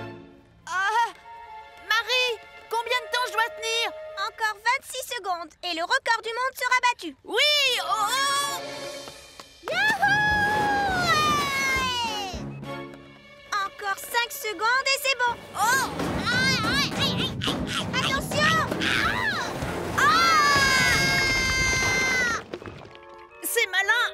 S9: Marie, combien de temps je dois tenir?
S4: Encore 26 secondes et le record du monde sera battu.
S9: Oui!
S4: Encore 5 secondes et c'est bon. Attention!
S9: C'est malin!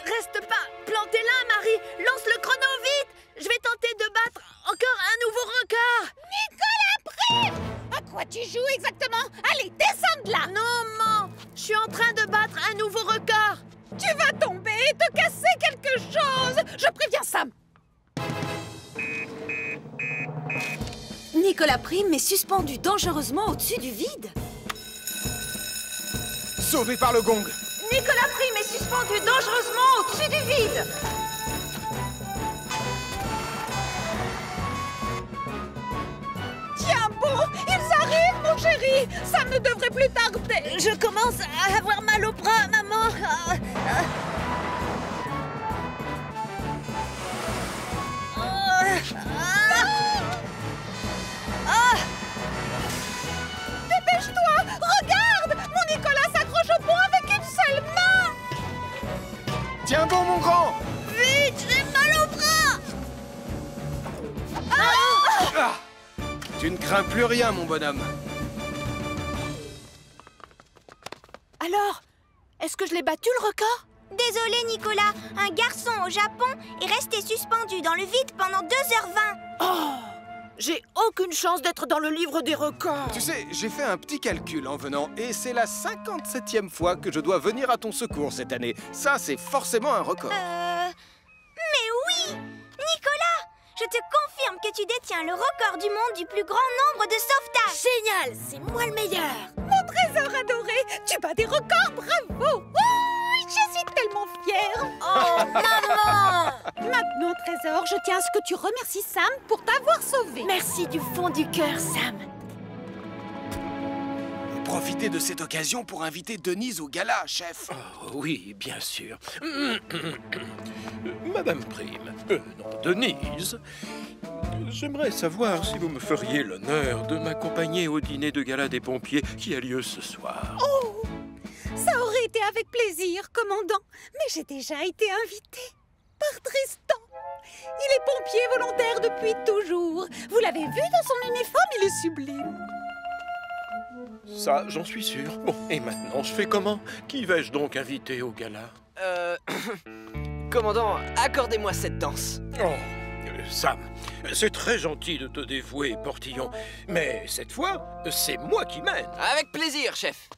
S9: Reste pas planté là, Marie! Lance le chrono vite! Je vais tenter de battre encore un nouveau record!
S14: Nicolas Prime! À quoi tu joues exactement? Allez, descends de là!
S9: Non, maman! Je suis en train de battre un nouveau record!
S14: Tu vas tomber et te casser quelque chose! Je préviens Sam!
S9: Nicolas Prime est suspendu dangereusement au-dessus du vide.
S2: Sauvé par le gong.
S9: Nicolas Prime est suspendu dangereusement au-dessus du vide.
S14: Tiens bon, ils arrivent, mon chéri! Ça ne devrait plus tarder!
S9: Je commence à avoir mal au bras, maman.
S14: Dépêche-toi! Regarde! Mon Nicolas s'accroche au pont avec une seule main!
S2: Tiens bon, mon grand!
S14: Vite, j'ai mal au bras!
S2: Tu ne crains plus rien, mon bonhomme.
S9: Alors, est-ce que je l'ai battu, le record?
S4: Désolé, Nicolas. Un garçon au Japon est resté suspendu dans le vide pendant 2h20.
S9: Oh! J'ai aucune chance d'être dans le livre des records.
S2: Tu sais, j'ai fait un petit calcul en venant et c'est la 57e fois que je dois venir à ton secours cette année. Ça, c'est forcément un record.
S4: Mais oui! Nicolas! Je te confirme que tu détiens le record du monde du plus grand nombre de sauvetages.
S9: Génial! C'est moi le meilleur!
S14: Mon trésor adoré! Tu bats des records, bravo! Oh, je suis tellement fière!
S9: Oh, maman!
S14: Maintenant, trésor, je tiens à ce que tu remercies Sam pour t'avoir sauvé.
S9: Merci du fond du cœur, Sam.
S2: Profitez de cette occasion pour inviter Denise au gala, chef.
S19: Oh, oui, bien sûr. Madame Prime, non, Denise, j'aimerais savoir si vous me feriez l'honneur de m'accompagner au dîner de gala des pompiers qui a lieu ce soir.
S14: Oh, ça aurait été avec plaisir, commandant, mais j'ai déjà été invitée par Tristan. Il est pompier volontaire depuis toujours. Vous l'avez vu dans son uniforme, il est sublime.
S19: Ça, j'en suis sûr. Bon, et maintenant, je fais comment? Qui vais-je donc inviter au gala?
S7: Commandant, accordez-moi cette danse.
S19: Oh, Sam, c'est très gentil de te dévouer, Portillon. Mais cette fois, c'est moi qui mène.
S7: Avec plaisir, chef.